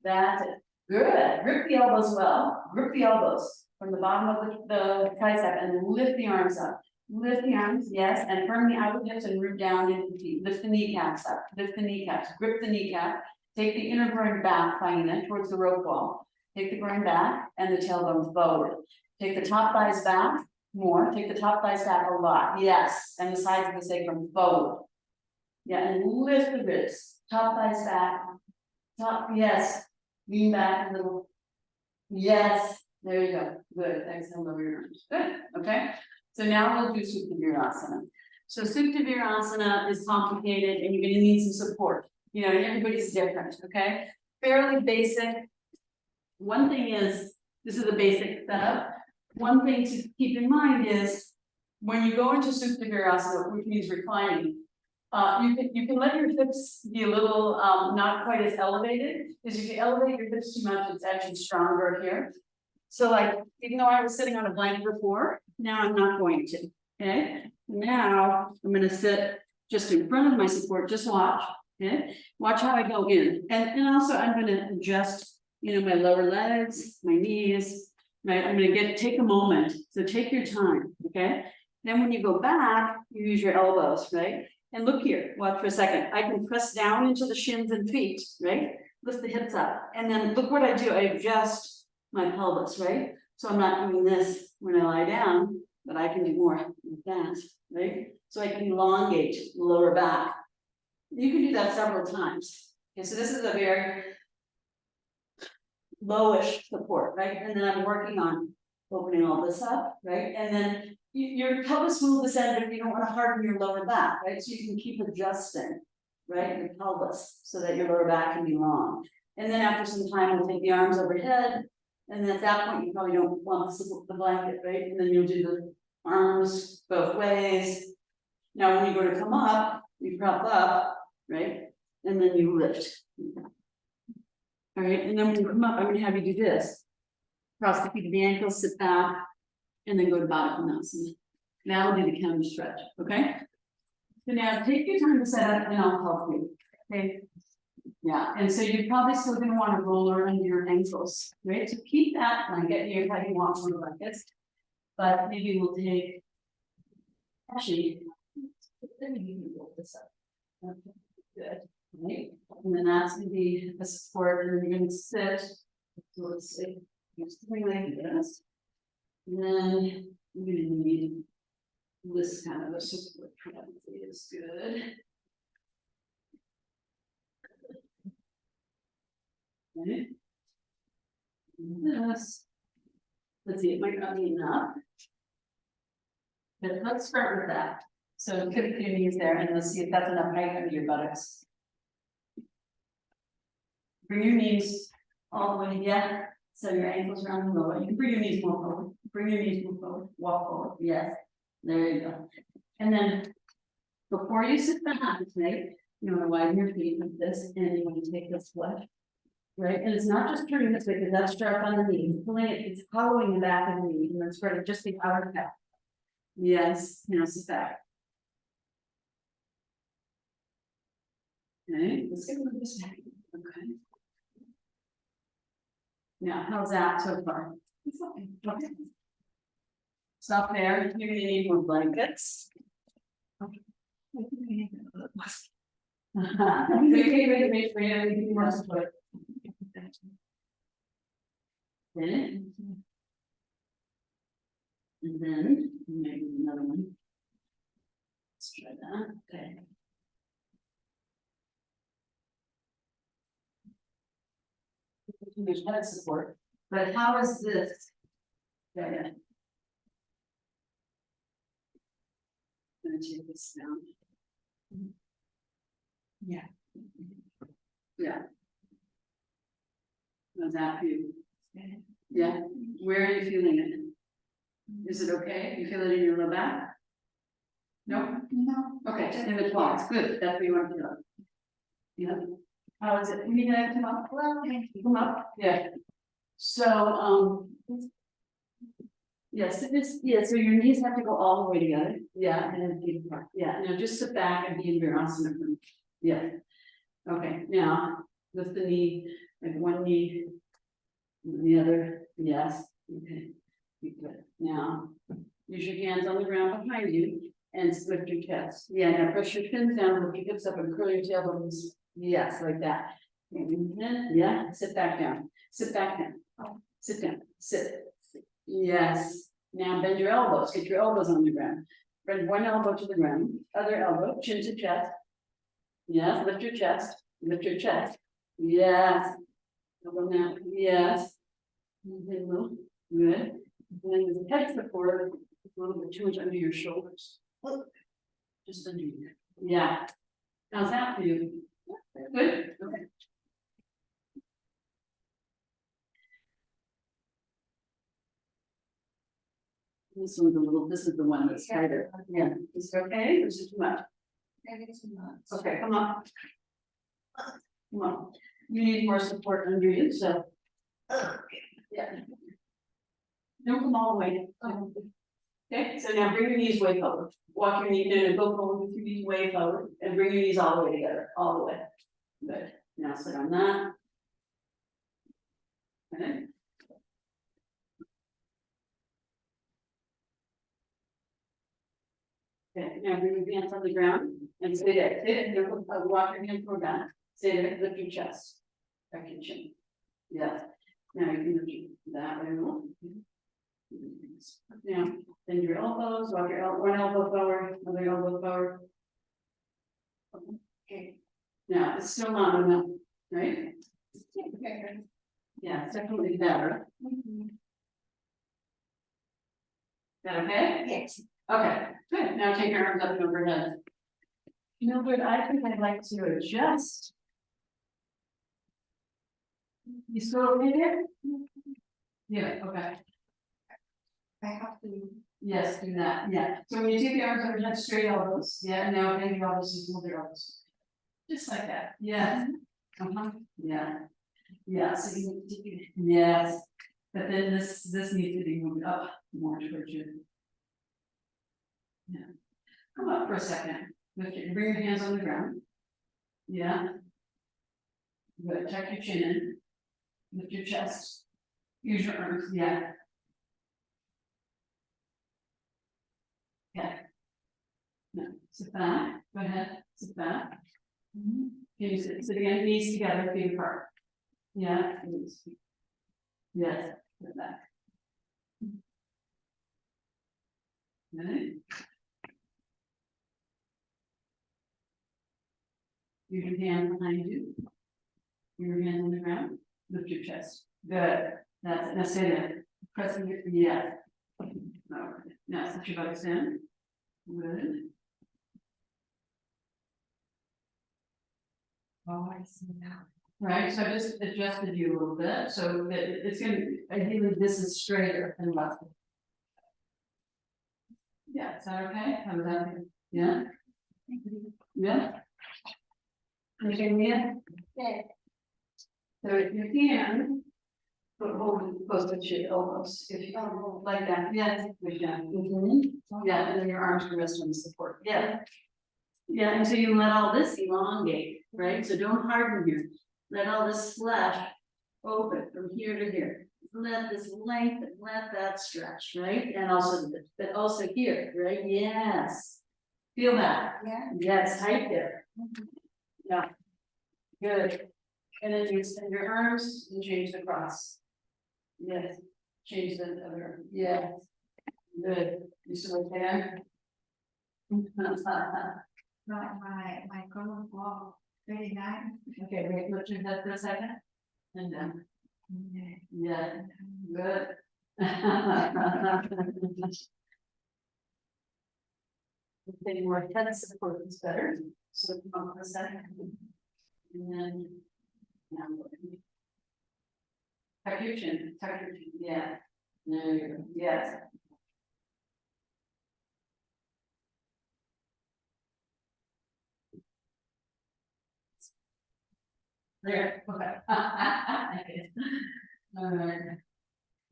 that's it. Good. Grip the elbows well. Grip the elbows from the bottom of the tricep and lift the arms up. Lift the arms, yes, and firm the outer hips and root down into the feet. Lift the kneecaps up. Lift the kneecaps. Grip the kneecap. Take the inner groin back, Taina, towards the rope wall. Take the groin back and the tailbone forward. Take the top thighs back More, take the top thighs back a lot, yes, and the sides of the sacrum forward. Yeah, and lift the ribs, top thighs back. Top, yes, lean back a little. Yes, there you go, good, exhale, lower your arms, good, okay. So now we'll do Supta Virasana. So Supta Virasana is complicated and you're gonna need some support. You know, everybody's different, okay? Fairly basic. One thing is, this is a basic setup. One thing to keep in mind is, when you go into Supta Virasana, which means reclining, you can let your hips be a little, not quite as elevated, because if you elevate your hips too much, it's actually stronger here. So like, even though I was sitting on a blanket before, now I'm not going to, okay? Now, I'm gonna sit just in front of my support, just watch, okay? Watch how I go in, and also I'm gonna adjust, you know, my lower legs, my knees, I'm gonna take a moment, so take your time, okay? Then when you go back, you use your elbows, right? And look here, watch for a second. I can press down into the shins and feet, right? Lift the hips up. And then look what I do. I adjust my pelvis, right? So I'm not doing this when I lie down, but I can do more like that, right? So I can elongate the lower back. You can do that several times. Okay, so this is a very lowish support, right? And then I'm working on opening all this up, right? And then your pelvis will descend, but you don't want to harden your lower back, right? So you can keep adjusting, right? Your pelvis so that your lower back can be long. And then after some time, we'll take the arms overhead. And then at that point, you probably don't want the blanket, right? And then you'll do the arms both ways. Now, when you go to come up, you prop up, right? And then you lift. All right, and then when you come up, I'm going to have you do this. Cross the feet of the ankles, sit back, and then go to Baddha Konasana. Now we'll do the counter stretch, okay? So now take your time to set up and I'll help you, okay? Yeah, and so you're probably still going to want to roll under your ankles, right? So keep that blanket, you're how you want more blankets, but maybe we'll take, actually, then you can roll this up. Okay, good, right? And then that's going to be a support, and then you're going to sit, so let's see, something like this. And then you're going to need this kind of a support probably is good. Okay. This, let's see, it might not be enough. But let's start with that. So put your knees there and let's see if that's enough height under your buttocks. Bring your knees all the way, yeah. So your ankles around the lower. You can bring your knees more forward. Bring your knees more forward. Walk forward. Yes. There you go. And then before you sit back, right, you want to widen your feet like this, and you want to take this foot, right? And it's not just turning this way because that's sharp on the knee. It's pulling it, it's hollowing the back of the knee, and then spreading just the outer calf. Yes. Now sit back. Okay. Let's get rid of this back. Okay. Now, how's that so far? It's okay. Okay. Stop there. You're gonna need more blankets. Okay. Okay, wait for you. We need more support. Okay. And then maybe another one. Let's try that. Okay. There's head support, but how is this? Yeah. I'm gonna take this down. Yeah. Yeah. How's that feel? Yeah. Where are you feeling it? Is it okay? You feel it in your low back? No? No. Okay, in the quads. Good. That's what you want to do. Yeah. How is it? You need to come up? Well, come up. Yeah. So, yes, so your knees have to go all the way together. Yeah, and then feet apart. Yeah, now just sit back and be in Virasana. Yeah. Okay, now lift the knee, like one knee, the other. Yes. Okay. Good. Now use your hands on the ground behind you and lift your chest. Yeah, now press your shins down, lift your hips up and curl your tailbones. Yes, like that. Yeah, sit back down. Sit back down. Sit down. Sit. Yes. Now bend your elbows, get your elbows on the ground. Bend one elbow to the ground, other elbow, chin to chest. Yes, lift your chest, lift your chest. Yes. Elbow now, yes. Good. And then the head foot forward, a little bit too much under your shoulders. Just under you. Yeah. How's that for you? Good. Okay. This one's a little, this is the one that's tighter. Yeah, is it okay? Or is it too much? Okay, come on. Come on. You need more support under you, so. Yeah. Don't come all the way. Okay, so now bring your knees way forward. Walk your knee, go forward with your knees way forward and bring your knees all the way together, all the way. Good. Now sit on that. Okay. Okay, now bring your hands on the ground and stay there. Stay there. Walk your hands forward down. Stay there. Lift your chest. Back your chin. Yes. Now you can lift that way. Now bend your elbows. Walk your one elbow forward, other elbow forward. Okay. Now it's still not enough, right? Okay. Yeah, it's definitely better. Is that okay? Yes. Okay, good. Now take your arms up and overhead. Mildred, I think I'd like to adjust. You still okay there? Yeah, okay. I have to. Yes, do that. Yeah. So when you take the arms overhead, straight elbows. Yeah, now bend your elbows and move your elbows. Just like that. Yeah. Yeah. Yeah. So you yes. But then this needs to be moved up more towards you. Yeah. Come up for a second. Bring your hands on the ground. Yeah. Good. Tuck your chin in. Lift your chest. Use your arms. Yeah. Yeah. No. Sit back. Go ahead. Sit back. Can you sit again? Knees together, feet apart. Yeah. Yes. Sit back. Good. Use your hand behind you. Your hand on the ground. Lift your chest. Good. That's it. Now stay there. Pressing it. Yeah. No. Now sit your buttocks in. Good. Oh, I see now. Right. So I just adjusted you a little bit. So that it's gonna ideally this is straighter than left. Yeah. Is that okay? How does that feel? Yeah. Yeah. Okay, Mia? Yeah. So if you can, put hold close to your elbows, if you like that, yes, good job. Yeah, and then your arms can rest on the support, yeah. Yeah, and so you let all this elongate, right, so don't harden here, let all this flesh open from here to here. Let this lengthen, let that stretch, right, and also, but also here, right, yes. Feel that? Yeah. Yes, tight there. Yeah. Good. And then you extend your arms and change the cross. Yes. Change the other. Yes. Good. You still okay? My column wall. Very nice. Okay, wait, lift your head for a second. And then. Yeah. Good. Getting more head support is better. So come on for a second. And then now tuck your chin, yeah. There you go. Yes. There. Okay. All right.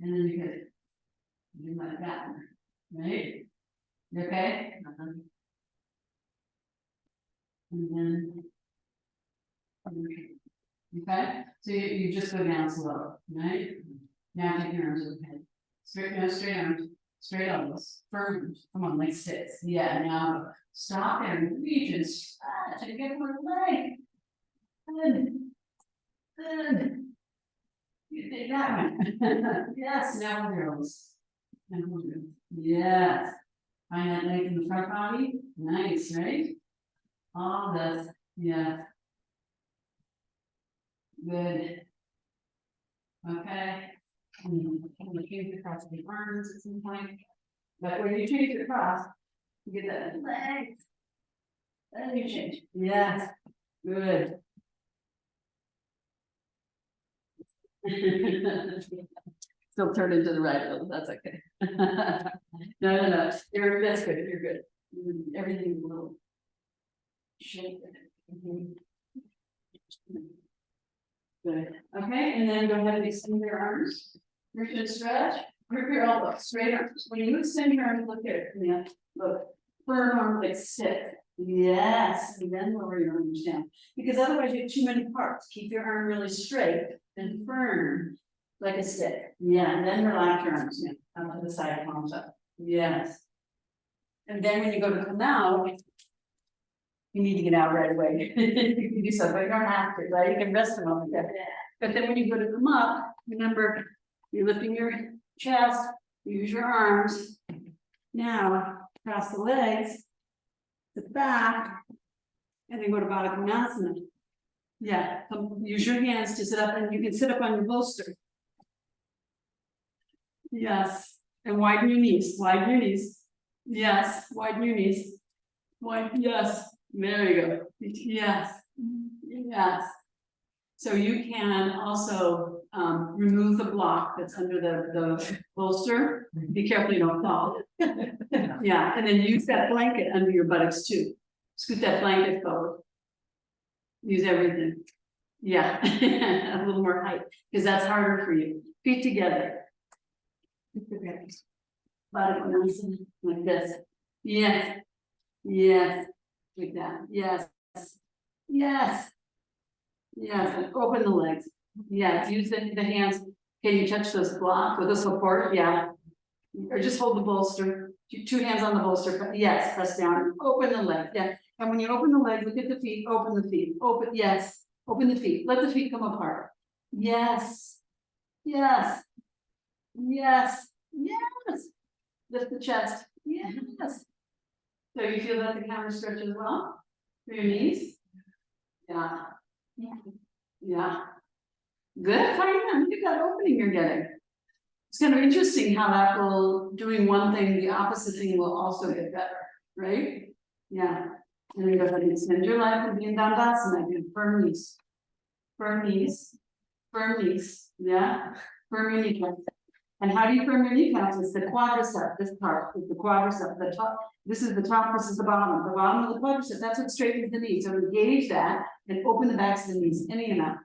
And then you could do like that, right? You okay? And then okay, so you just go down slow, right? Now take your arms overhead. Straight, no, straight arms, straight elbows, firm. Come on, like six. Yeah, now stop and reach and stretch and get more leg. Good. Good. You did that one. Yes, now girls. Yes. Find that leg in the front body, nice, right? All this, yeah. Good. Okay. Change across the arms at some point. But when you change it across, you get that legs. Then you change. Yes. Good. Still turn into the right a little, that's okay. No. That's good, you're good. Everything's a little shape. Good. Okay, and then go ahead and extend your arms. Reach and stretch. Grip your elbow, straight arms. When you extend your arms, look here. Yeah, look. Firm arms like stick. Yes, and then lower your arms down. Because otherwise you have too many parts. Keep your arm really straight and firm. Like a stick. Yeah, and then relax your arms. Yeah, out to the side, palms up. Yes. And then when you go to come out, you need to get out right away. You can do something, but you don't have to, right? You can rest a moment there. But then when you go to come up, remember, you're lifting your chest, use your arms. Now, cross the legs, the back, and then go to Baddha Konasana. Yeah, use your hands to sit up, and you can sit up on your bolster. Yes, and widen your knees, widen your knees. Yes, widen your knees. Widen, yes, there you go. Yes, yes. So you can also remove the block that's under the bolster. Be careful you don't fall. Yeah, and then use that blanket under your buttocks too. Scoot that blanket forward. Use everything. Yeah, a little more height, because that's harder for you. Feet together. Body like this. Yes. Yes. Like that. Yes. Yes. Yes. And open the legs. Yes. Use the hands. Can you touch this block with the support? Yeah. Or just hold the bolster. Two hands on the bolster. Yes. Press down. Open the leg. Yeah. And when you open the leg, look at the feet. Open the feet. Open. Yes. Open the feet. Let the feet come apart. Yes. Yes. Yes. Yes. Lift the chest. Yes. So you feel that the counter stretch as well? For your knees? Yeah. Yeah. Good. Fine. Look at that opening you're getting. It's kind of interesting how that will, doing one thing, the opposite thing will also get better, right? Yeah. And then go ahead and extend your leg and be in Dandasana. Firm knees. Firm knees. Firm knees. Yeah. Firm your kneecaps. And how do you firm your kneecaps? It's the quadricep, this part is the quadricep, the top, this is the top, this is the bottom of the quadricep, that's what straightens the knees. So engage that and open the backs of the knees, any and out.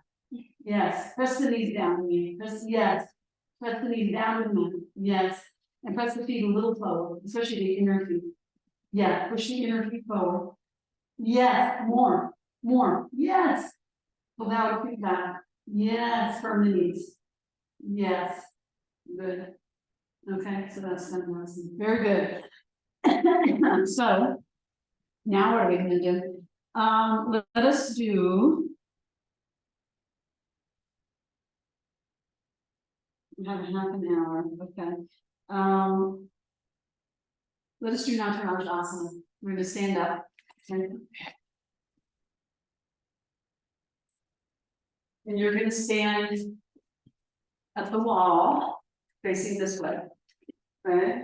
Yes, press the knees down, press, yes, press the knees down and in, yes, and press the feet a little forward, especially the inner feet. Yeah, push the inner feet forward. Yes, more, yes. Pull out, kick back. Yes, firm the knees. Yes. Good. Okay, so that's lesson. Very good. So now what are we going to do? Let us do. We have half an hour. Okay. Let us do Nataraj Asana. We're going to stand up. Okay. And you're going to stand at the wall, facing this way. Right?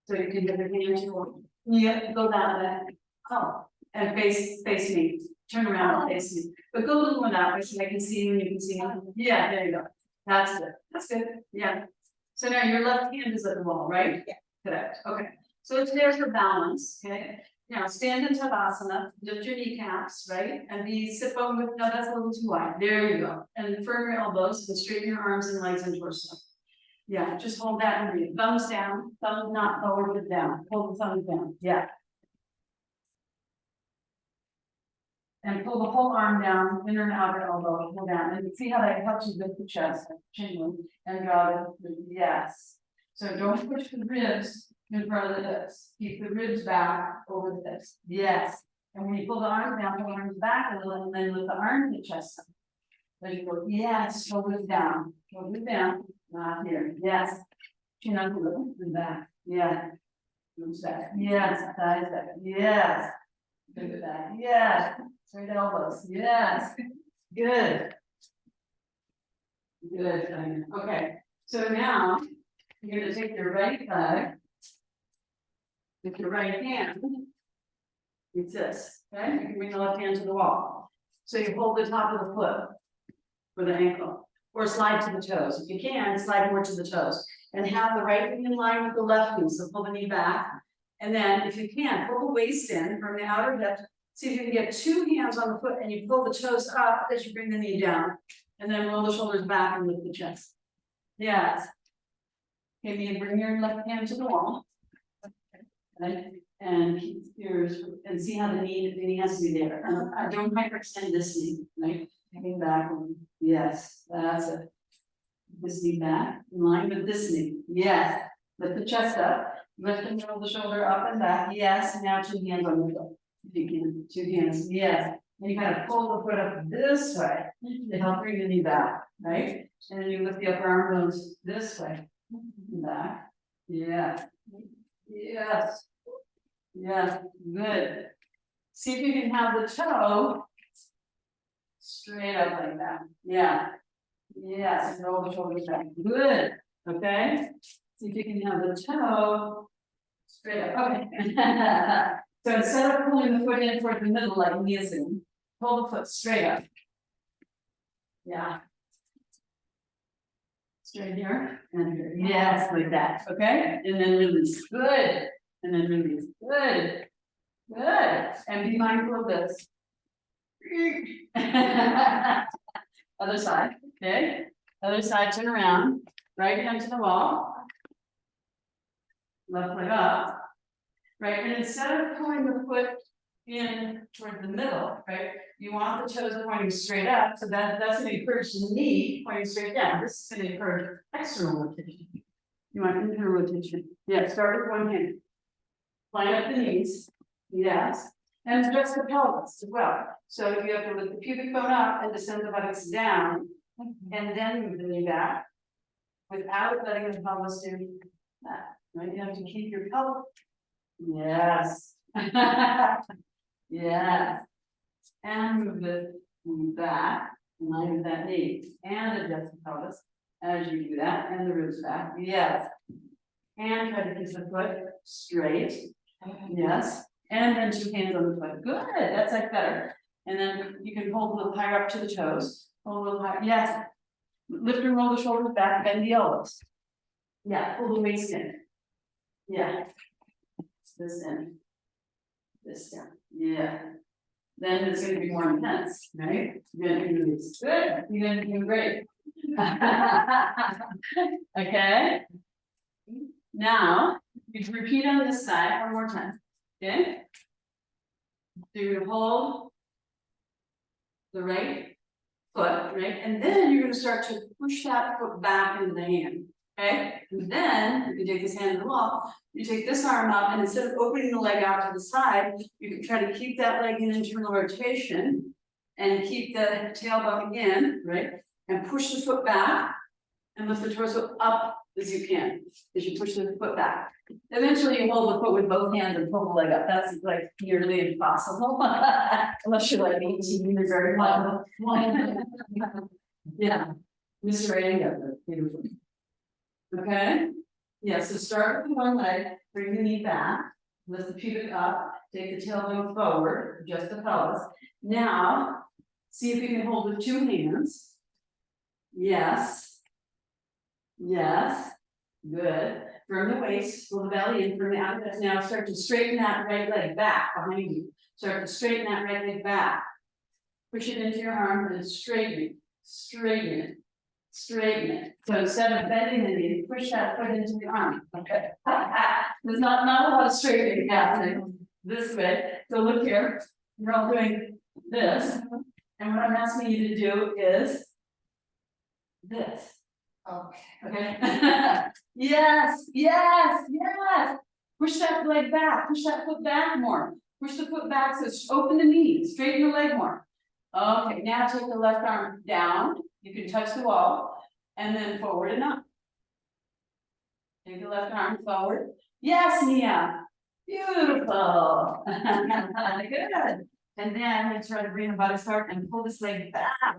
So you can get the hand to one. Yeah, go that way. Oh, and face me. Turn around and face me. But go a little more that way so I can see you and you can see me. Yeah, there you go. That's good. That's good. Yeah. So now your left hand is at the wall, right? Yeah. Correct. Okay. So it's there for balance. Okay. Now stand in Tadasana, lift your kneecaps, right? And sit bone with, no, that's a little too wide. There you go. And firm your elbows and straighten your arms and legs and torso. Yeah, just hold that and breathe. Thumbs down, thumbs not forward but down. Hold the thumbs down. Yeah. And pull the whole arm down, inner and outer elbow, pull down. And see how that helps you lift the chest, chin and draw the yes. So don't push the ribs in front of the hips. Keep the ribs back over the hips. Yes. And when you pull the arms down, pull the arms back a little, and then lift the arm to the chest. Let it go, yes, shoulders down, not here, yes. Chin up a little, and back, yeah. Moves back, yes, thighs back, yes. Move it back, yes. Straight elbows, yes. Good. Good, Diana. Okay, so now you're gonna take your right leg with your right hand. It's this, okay? You can bring the left hand to the wall. So you hold the top of the foot for the ankle, or slide to the toes. If you can, slide more to the toes. And have the right knee in line with the left knee, so pull the knee back. And then, if you can, pull the waist in from the outer hip. See if you can get two hands on the foot and you pull the toes up as you bring the knee down. And then roll the shoulders back and lift the chest. Yes. Okay, and bring your left hand to the wall. Okay. And keep yours, and see how the knee has to be there. Don't hyperextend this knee, right? Taking back, yes, that's it. This knee back, in line with this knee, yes. Lift the chest up, lift and roll the shoulder up and back, yes. Now two hands on the foot, if you can, two hands, yes. And you kind of pull the foot up this way to help bring the knee back, right? And then you lift the upper arm bones this way, back, yeah, yes. Yes, good. See if you can have the toe straight up like that. Yeah. Yes, roll the shoulders back. Good. Okay. See if you can have the toe straight up. Okay. So instead of pulling the foot in toward the middle like kneeling, pull the foot straight up. Yeah. Straight here and here. Yes, like that. Okay. And then release. Good. And then release. Good. Good. And be mindful of this. Other side. Okay. Other side, turn around. Right hand to the wall. Left leg up. Right. And instead of pulling the foot in toward the middle, right? You want the toes pointing straight up. So that's going to encourage the knee pointing straight down. This is going to encourage external rotation. You want internal rotation. Yeah, start with one hand. Line up the knees, yes, and adjust the pelvis as well. So you have to lift the pubic bone up and descend the buttocks down, and then move the knee back without letting the pelvis do that. Right? You have to keep your pelvis. Yes. Yes. And move the knee back in line with that knee, and adjust the pelvis as you do that, and the ribs back. Yes. And try to keep the foot straight. Yes, and then two hands on the foot. Good, that's like better. And then you can hold a little higher up to the toes. Hold a little higher. Yes. Lift and roll the shoulders back, bend the elbows. Yeah, pull the waist in. Yeah. This in. This down. Yeah. Then it's going to be more intense, right? You're going to do this. Good. You're going to do great. Okay. Now, you repeat on this side one more time, okay? So you hold the right foot, right? And then you're going to start to push that foot back into the hand, okay? And then you can take this hand to the wall, you take this arm up, and instead of opening the leg out to the side, you can try to keep that leg in internal rotation and keep the tailbone in, right? And push the foot back and lift the torso up as you can, as you push the foot back. Eventually you hold the foot with both hands and pull the leg up. That's like nearly impossible. Unless you're like 18, you're very well. Yeah. Mr. Together. Beautiful. Okay. Yeah, so start with one leg, bring the knee back, lift the pubic up, take the tailbone forward, adjust the pelvis. Now, see if you can hold with two hands. Yes. Yes, good. From the waist, pull the belly in from the outer. Now start to straighten that right leg back behind you. Start to straighten that right leg back. Push it into your arm and straighten it, straighten it, straighten it. So instead of bending the knee, push that foot into the arm. Okay. There's not a lot of straightening happening this way. So look here, we're all doing this. And what I'm asking you to do is this. Okay. Yes, yes, yes. Push that leg back, push that foot back more. Push the foot back, so open the knee, straighten the leg more. Okay, now take the left arm down, you can touch the wall, and then forward and up. Take the left arm forward. Yes, Nia. Beautiful. Good. And then let's try to bring the buttock start and pull this leg back.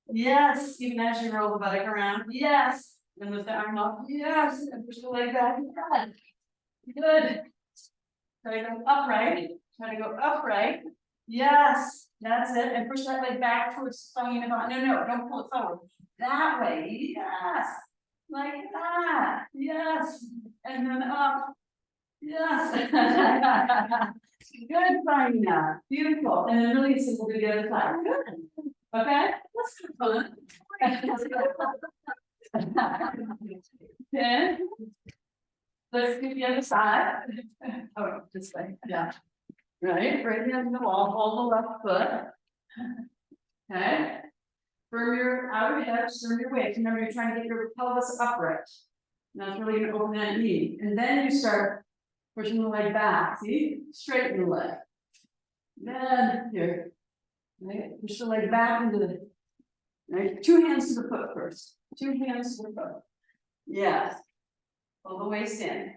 Yes, even as you roll the buttock around. Yes. Then lift the arm up. Yes. And push the leg back. Good. Good. Try to go upright. Try to go upright. Yes. That's it. And push that leg back towards spine. No, don't pull it forward. That way. Yes. Like that. Yes. And then up. Yes. Good, Farina. Beautiful. And then really simple to the other side. Good. Okay. Let's do fun. Then let's do the other side. Oh, this way. Yeah. Right hand on the wall, hold the left foot. Okay. Firm your outer hips, firm your weight. Remember, you're trying to get your pelvis upright. That's really gonna open that knee. And then you start pushing the leg back. See? Straighten the leg. Then here. Right? Push the leg back into the right. 2 hands to the foot first. 2 hands to the foot. Yes. Pull the waist in.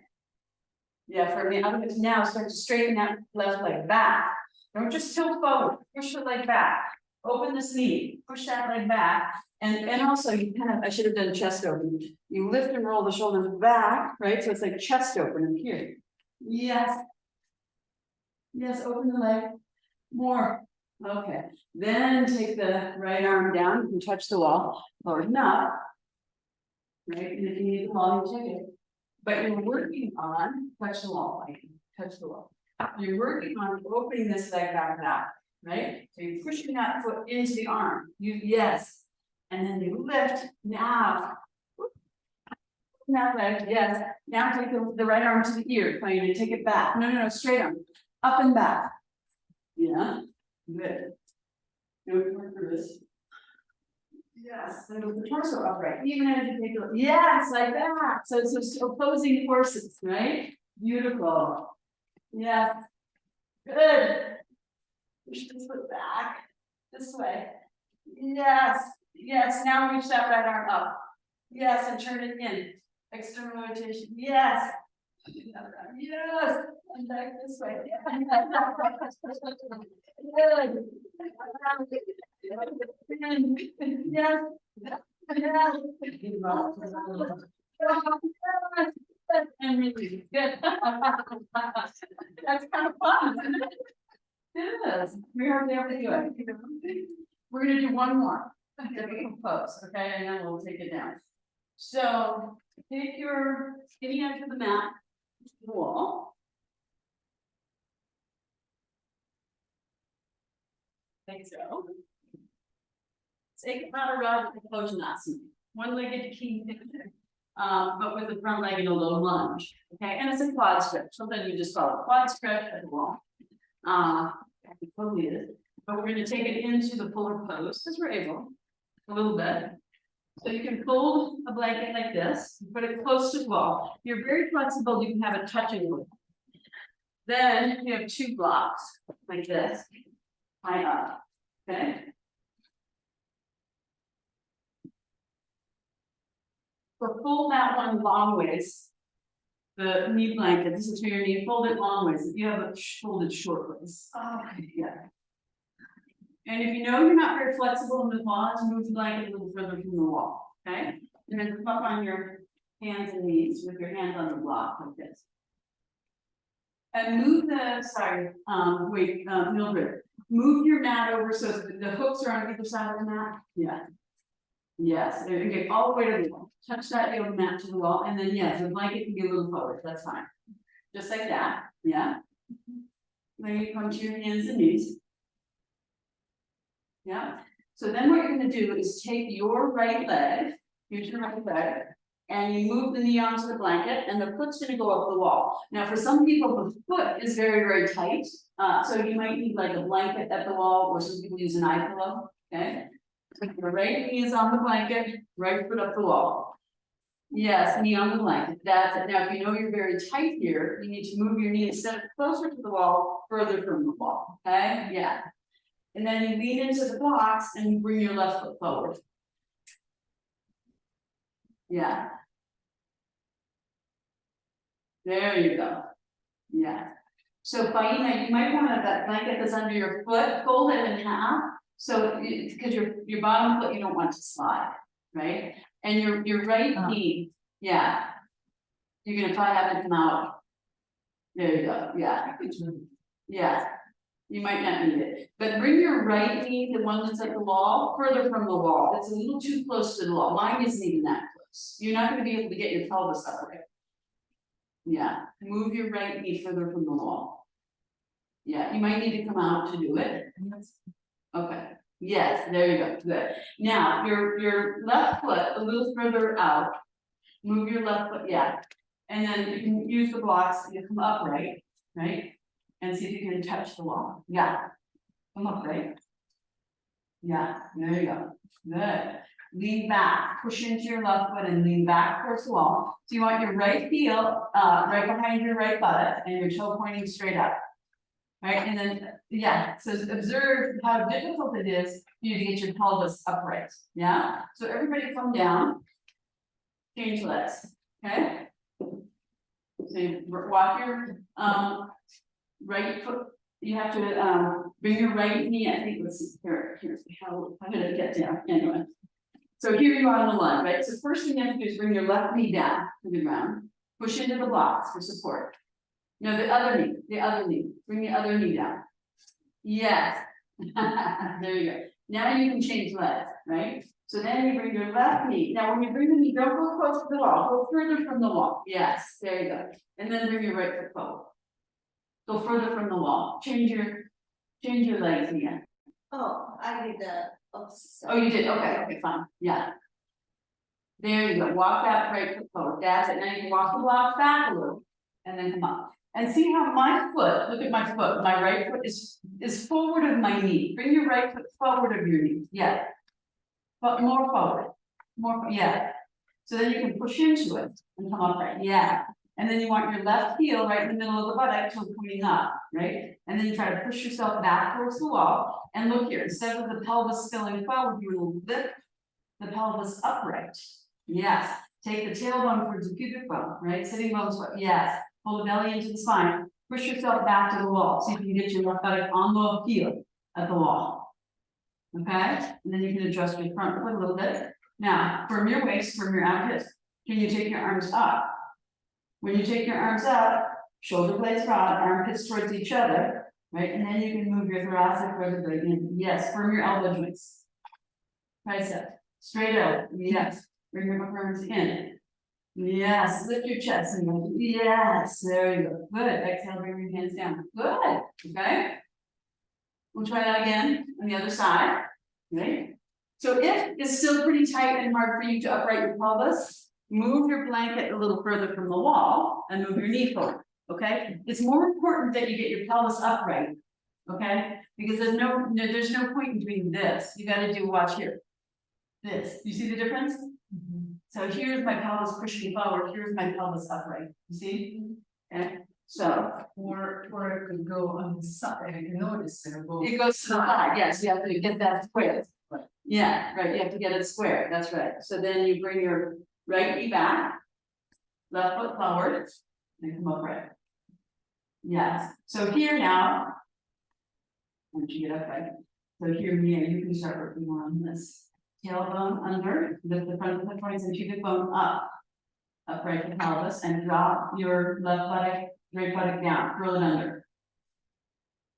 Yeah, from the other hips now, start to straighten that left leg back. Don't just tilt forward, push the leg back. Open this knee, push that leg back. And also you kind of, I should have done chest open. You lift and roll the shoulders back, right? So it's like chest open here. Yes. Yes, open the leg. More. Okay. Then take the right arm down, you can touch the wall, or not. Right, and if you need the wall, you take it. But you're working on, touch the wall, like touch the wall. You're working on opening this leg back out, right? So you're pushing that foot into the arm. Yes. And then you lift now. Now leg, yes. Now take the right arm to the ear. So you take it back. No, straight arm. Up and back. Yeah. Good. Good work for this. Yes, then with the torso upright, even as you take a look. Yes, like that. So it's just opposing forces, right? Beautiful. Yes. Good. Push this foot back. This way. Yes. Yes. Now reach that right arm up. Yes, and turn it in. External rotation. Yes. Yes. And back this way. Good. Yes. And really good. That's kind of fun. It is. We hardly ever do it. We're gonna do one more. Different pose, okay, and then we'll take it down. So take your skinny end to the mat, the wall. Like so. Take Chaturanga Bhujangasana, one-legged king picture, but with the front leg in a low lunge. Okay, and it's a quad stretch. Sometimes you just call it quad stretch at the wall. It totally is. But we're going to take it into the fuller pose because we're able a little bit. So you can fold a blanket like this, put it close to the wall. You're very flexible. You can have it touching with. Then you have 2 blocks like this. High up. Okay. So fold that one long ways. The knee blanket, this is for your knee, fold it long ways. If you have it folded short ways. Okay, yeah. And if you know you're not very flexible in the quads, move the blanket a little further from the wall. Okay? And then come up on your hands and knees with your hands on the block like this. And move the, Mildred, move your mat over so that the hooks are on either side of the mat. Yeah. Yes, and get all the way to the wall. Touch that yoga mat to the wall, and then yes, the blanket can be a little forward. That's fine. Just like that. Yeah. Then you come to your hands and knees. Yeah. So then what you're going to do is take your right leg, here's your right leg, and you move the knee onto the blanket, and the foot's going to go up the wall. Now, for some people, the foot is very, very tight. So you might need like a blanket at the wall, or some people use an eye pillow. Okay. The right knee is on the blanket, right foot up the wall. Yes, knee on the blanket. That's it. Now, if you know you're very tight here, you need to move your knee instead of closer to the wall, further from the wall. Okay? Yeah. And then you lean into the blocks and you bring your left foot forward. Yeah. There you go. Yeah. So Faina, you might want to that blanket that's under your foot, fold it in half. So because your bottom foot you don't want to slide, right? And your right knee, yeah. You're gonna probably have it come out. There you go. Yeah. Yeah. You might not need it. But bring your right knee, the one that's at the wall, further from the wall. It's a little too close to the wall. Mine isn't even that close. You're not gonna be able to get your pelvis upright. Yeah, move your right knee further from the wall. Yeah, you might need to come out to do it. Okay, yes, there you go, good. Now, your left foot a little further out. Move your left foot, yeah. And then you can use the blocks, you come upright, right? And see if you can touch the wall. Yeah, come upright. Yeah, there you go, good. Lean back, push into your left foot and lean back towards the wall. So you want your right heel right behind your right buttock and your toe pointing straight up. Right, and then, yeah, so observe how difficult it is for you to get your pelvis upright. Yeah, so everybody come down, change legs, okay? So you walk your right foot. You have to bring your right knee. I think let's see here's how did it get down anyway. So here you are on the lunge, right? So first thing you have to do is bring your left knee down to the ground, push into the blocks for support. No, the other knee, bring the other knee down. Yes, there you go. Now you can change legs, right? So then you bring your left knee. Now when you bring the knee, don't go close to the wall, go further from the wall. Yes, there you go. And then bring your right foot forward. Go further from the wall. Change your legs again. Oh, I did the opposite side. Oh, you did? Okay, fine. Yeah. There you go. Walk that right foot forward. That's it. Now you can walk the blocks back a little and then come up. And see how my foot, look at my foot. My right foot is forward of my knee. Bring your right foot forward of your knee. Yeah. But more forward. Yeah. So then you can push into it and come up right. Yeah. And then you want your left heel right in the middle of the buttock, toe pointing up, right? And then you try to push yourself back towards the wall. And look here, instead of the pelvis spilling forward, you will lift the pelvis upright. Yes. Take the tailbone towards the pubic bone, right? Sitting bones, yes. Pull the belly into the spine. Push yourself back to the wall so you can get your left buttock on the heel at the wall. Okay? And then you can adjust your front foot a little bit. Now, from your waist, from your armpits, can you take your arms up? When you take your arms up, shoulder blades broad, armpits towards each other, right? And then you can move your thoracic vertebrae in. Yes, firm your elbow joints. Tricep, straight out. Yes, bring your upper arms in. Yes, lift your chest and go. Yes, there you go. Good. Exhale, bring your hands down. Good. Okay. We'll try that again on the other side. Right? So if it's still pretty tight and hard for you to upright your pelvis, move your blanket a little further from the wall and move your knee forward. Okay? It's more important that you get your pelvis upright. Okay? Because there's no point in doing this. You got to do, watch here. This. You see the difference? Mm-hmm. So here's my pelvis pushing forward. Here's my pelvis upright. You see? Okay. So or it could go on the side. I noticed it goes. It goes to the side. Yes, you have to get that square. Right. Yeah, right. You have to get it square. That's right. So then you bring your right knee back, left foot forward, and come upright. Yes. So here now, once you get upright. So here, Mia, you can start working on this. Tailbone under, lift the front of the joints and pubic bone up. Upright the pelvis and drop your left buttock, right buttock down, curl it under.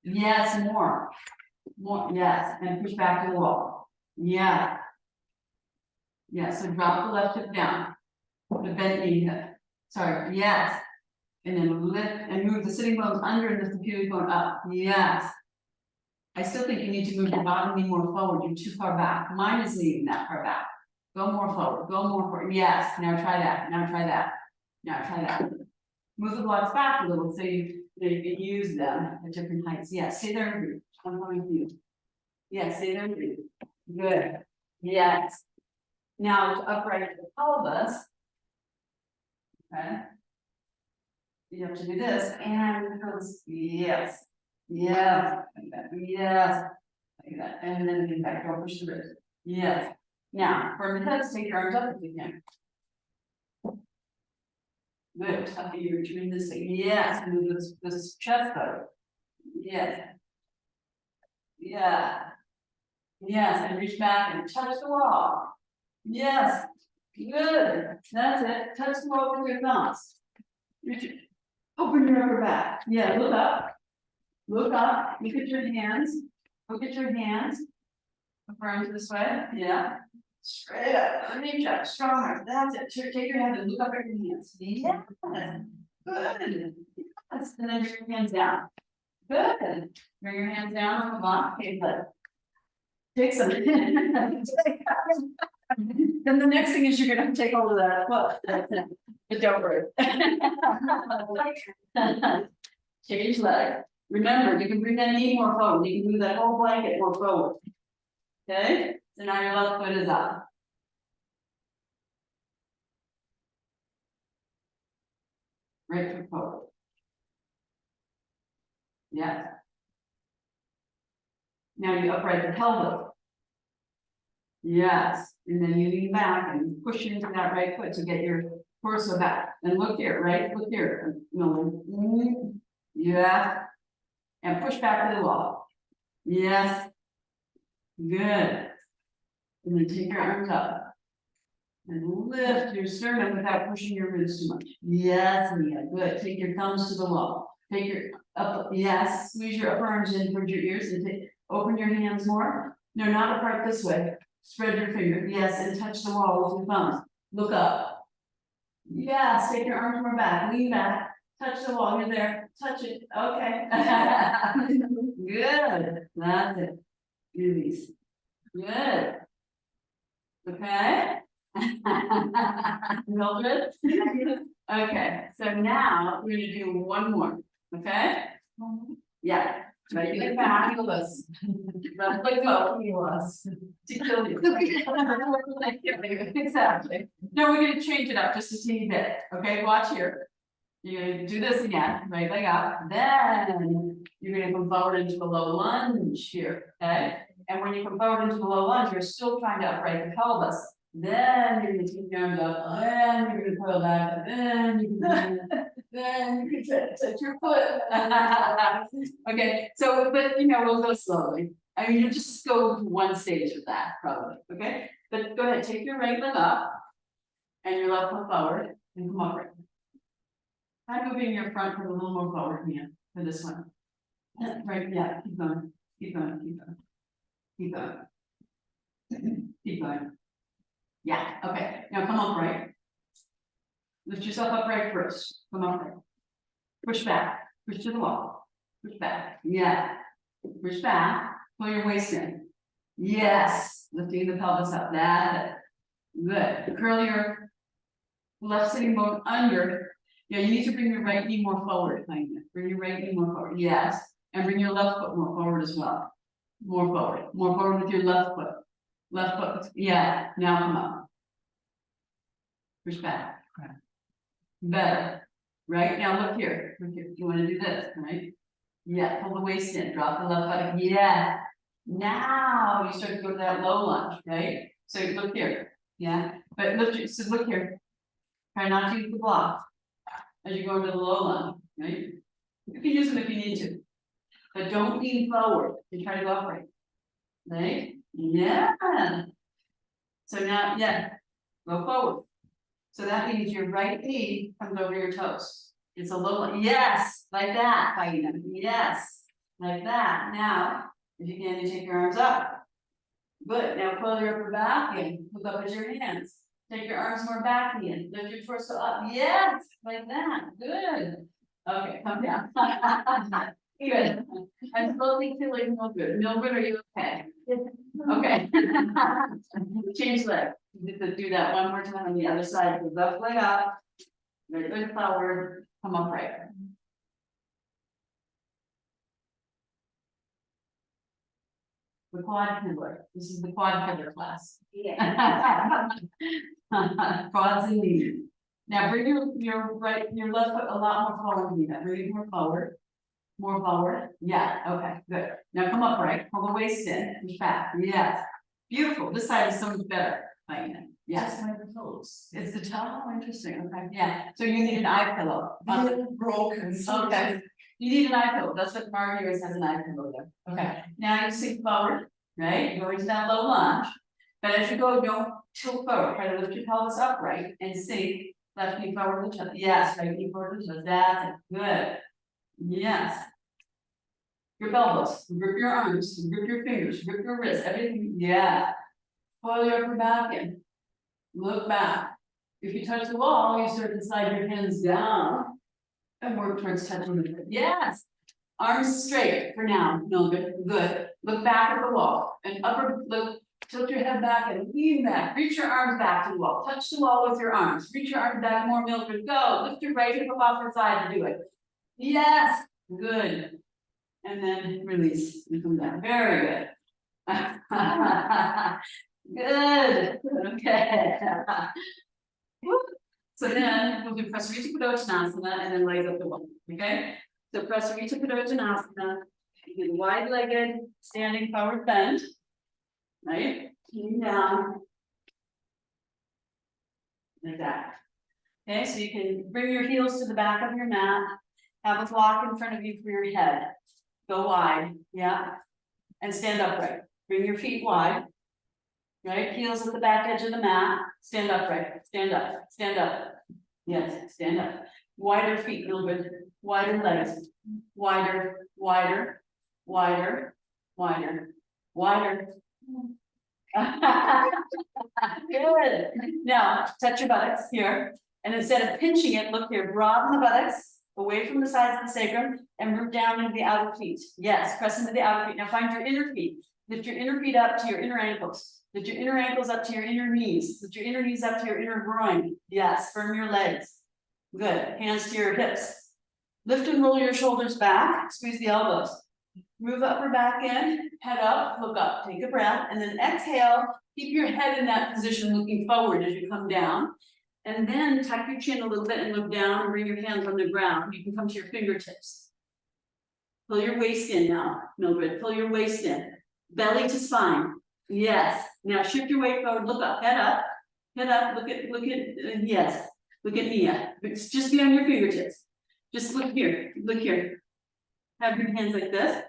Yes, more, yes, and push back to the wall. Yeah. Yeah, so drop the left hip down, the bent knee hip. Sorry, yes. And then lift and move the sitting bones under and lift the pubic bone up. Yes. I still think you need to move your bottom knee more forward. You're too far back. Mine isn't even that far back. Go more forward. Go more forward. Yes. Now try that. Now try that. Now try that. Move the blocks back a little so you can use them at different heights. Yes. Stay there and breathe. I'm coming to you. Yes. Stay there and breathe. Good. Yes. Now to upright the pelvis. Okay. You have to do this and yes. Yes. Yes. Like that, and then lean back, don't push the wrist. Yes. Now, for a minute, take your arms up if you can. Good, tuck your between this, yes, move this chest out. Yes. Yeah. Yes, and reach back and touch the wall. Yes, good, that's it, touch the wall with your thumbs. Open your upper back, yeah, look up. Look up, look at your hands, look at your hands. Arms this way, yeah. Straight up, reach up, stronger, that's it, take your hand and look up at your hands. Yeah, good. Yes, and then bring your hands down. Good, bring your hands down on the block, okay, good. Take some. Then the next thing is you're gonna take hold of that, well, but don't worry. Change leg. Remember, you can bring that knee more forward, you can move that whole blanket more forward. Okay, so now your left foot is up. Right foot forward. Yeah. Now you upright the pelvis. Yes, and then you lean back and push into that right foot to get your torso back. And look here, right? Look here. No. Yeah. And push back to the wall. Yes. Good. And then take your arms up. And lift your sternum without pushing your ribs too much. Yes, Mia. Good. Take your thumbs to the wall. Take your up. Yes. Squeeze your upper arms in towards your ears and open your hands more. No, not apart this way. Spread your finger. Yes, and touch the wall with your thumbs. Look up. Yes. Take your arms more back. Lean back. Touch the wall. You're there. Touch it. Okay. Good. That's it. Release. Good. Okay. Feel good? Okay, so now we're gonna do one more, okay? Yeah. Right, get back. Let's go. To kill you. Exactly. No, we're gonna change it up just a teeny bit, okay? Watch here. You're gonna do this again, right leg up, then you're gonna come forward into a low lunge here, okay? And when you come forward into a low lunge, you're still trying to upright the pelvis. Then you're gonna take your arms up, then you're gonna pull back, then you can, then you can touch your foot. Okay, so, but you know, we'll go slowly. I mean, you just go one stage with that, probably, okay? But go ahead, take your right leg up and your left foot forward and come upright. Try moving your front foot a little more forward here for this one. Right, yeah, keep going, keep going, keep going. Keep going. Keep going. Yeah, okay, now come upright. Lift yourself upright first, come upright. Push back, push to the wall, push back, yeah. Push back, pull your waist in. Yes, lifting the pelvis up, that's it. Good, curl your left sitting bone under. Yeah, you need to bring your right knee more forward, kind of. Bring your right knee more forward, yes. And bring your left foot more forward as well. More forward with your left foot. Left foot, yeah, now come up. Push back. Better. Right, now look here, you wanna do this, right? Yeah, pull the waist in, drop the left buttock, yeah. Now you start to go to that low lunge, right? So look here, yeah, but so look here. Try not to use the block as you go into the low lunge, right? You can use them if you need to. But don't lean forward, you try to go upright. Right? Yeah. So now, yeah, go forward. So that means your right knee comes over your toes. It's a little, yes, like that, Aina. Yes, like that. Now, if you can, you take your arms up. Good. Now pull your upper back in. Look up at your hands. Take your arms more back in. Lift your torso up. Yes, like that. Good. Okay, come down. Good. I'm slowly feeling no good. Mildred, are you okay? Okay. Change leg. Do that one more time on the other side. The left leg up. Right leg forward. Come upright. The quad pillar. This is the quad pillar class. Yeah. Quads and knees. Now bring your left foot a lot more forward than that. Bring it more forward. More forward, yeah, okay, good. Now come upright, pull the waist in, push back, yes. Beautiful, this side is so much better, Diana. Yes, Just my toes. it's the top, oh, interesting, okay, yeah, so you need an eye pillow. Little broken, so. Okay. You need an eye pillow, that's what Margie always has an eye pillow there, okay, now you sink forward, right, you go into that low lunge. But as you go, don't tilt forward, try to lift your pelvis upright and sink, left knee forward, lift up, yes, right knee forward, lift up, that's it, good. Yes. Grip elbows, grip your arms, grip your fingers, grip your wrists, everything, yeah. Pull your upper back in. Look back. If you touch the wall, you start to slide your hands down. And work towards touching the floor. Yes. Arms straight for now. No, good, good. Look back at the wall. And upper look, tilt your head back and lean back. Reach your arms back to the wall. Touch the wall with your arms. Reach your arms back more, Mildred. Go. Lift your right hip up off the side to do it. Yes. Good. And then release and come down. Very good. Good. Okay. Woo. So then we'll do Prasarita Padottanasana and then legs up the wall. Okay. So Prasarita Padottanasana, you get wide-legged, standing forward bend. Right? Lean down. Like that. Okay, so you can bring your heels to the back of your mat. Have a block in front of you for your head. Go wide, yeah. And stand upright. Bring your feet wide. Right, heels at the back edge of the mat. Stand upright, stand up, stand up. Yes, stand up. Wider feet, Mildred. Wider legs. Wider, wider, wider, wider, wider. Good. Now, touch your buttocks here. And instead of pinching it, look here, broaden the buttocks. Away from the sides of the sacrum and root down into the outer feet. Yes, press into the outer feet. Now find your inner feet. Lift your inner feet up to your inner ankles. Lift your inner ankles up to your inner knees. Lift your inner knees up to your inner groin. Yes, firm your legs. Good. Hands to your hips. Lift and roll your shoulders back. Squeeze the elbows. Move upper back in. Head up. Look up. Take a breath. And then exhale. Keep your head in that position looking forward as you come down. And then tuck your chin a little bit and look down and bring your hands on the ground. You can come to your fingertips. Pull your waist in now, Mildred. Pull your waist in. Belly to spine. Yes. Now shift your weight forward. Look up. Head up. Head up. Look at. Yes. Look at Mia. It's just be on your fingertips. Just look here. Look here. Have your hands like this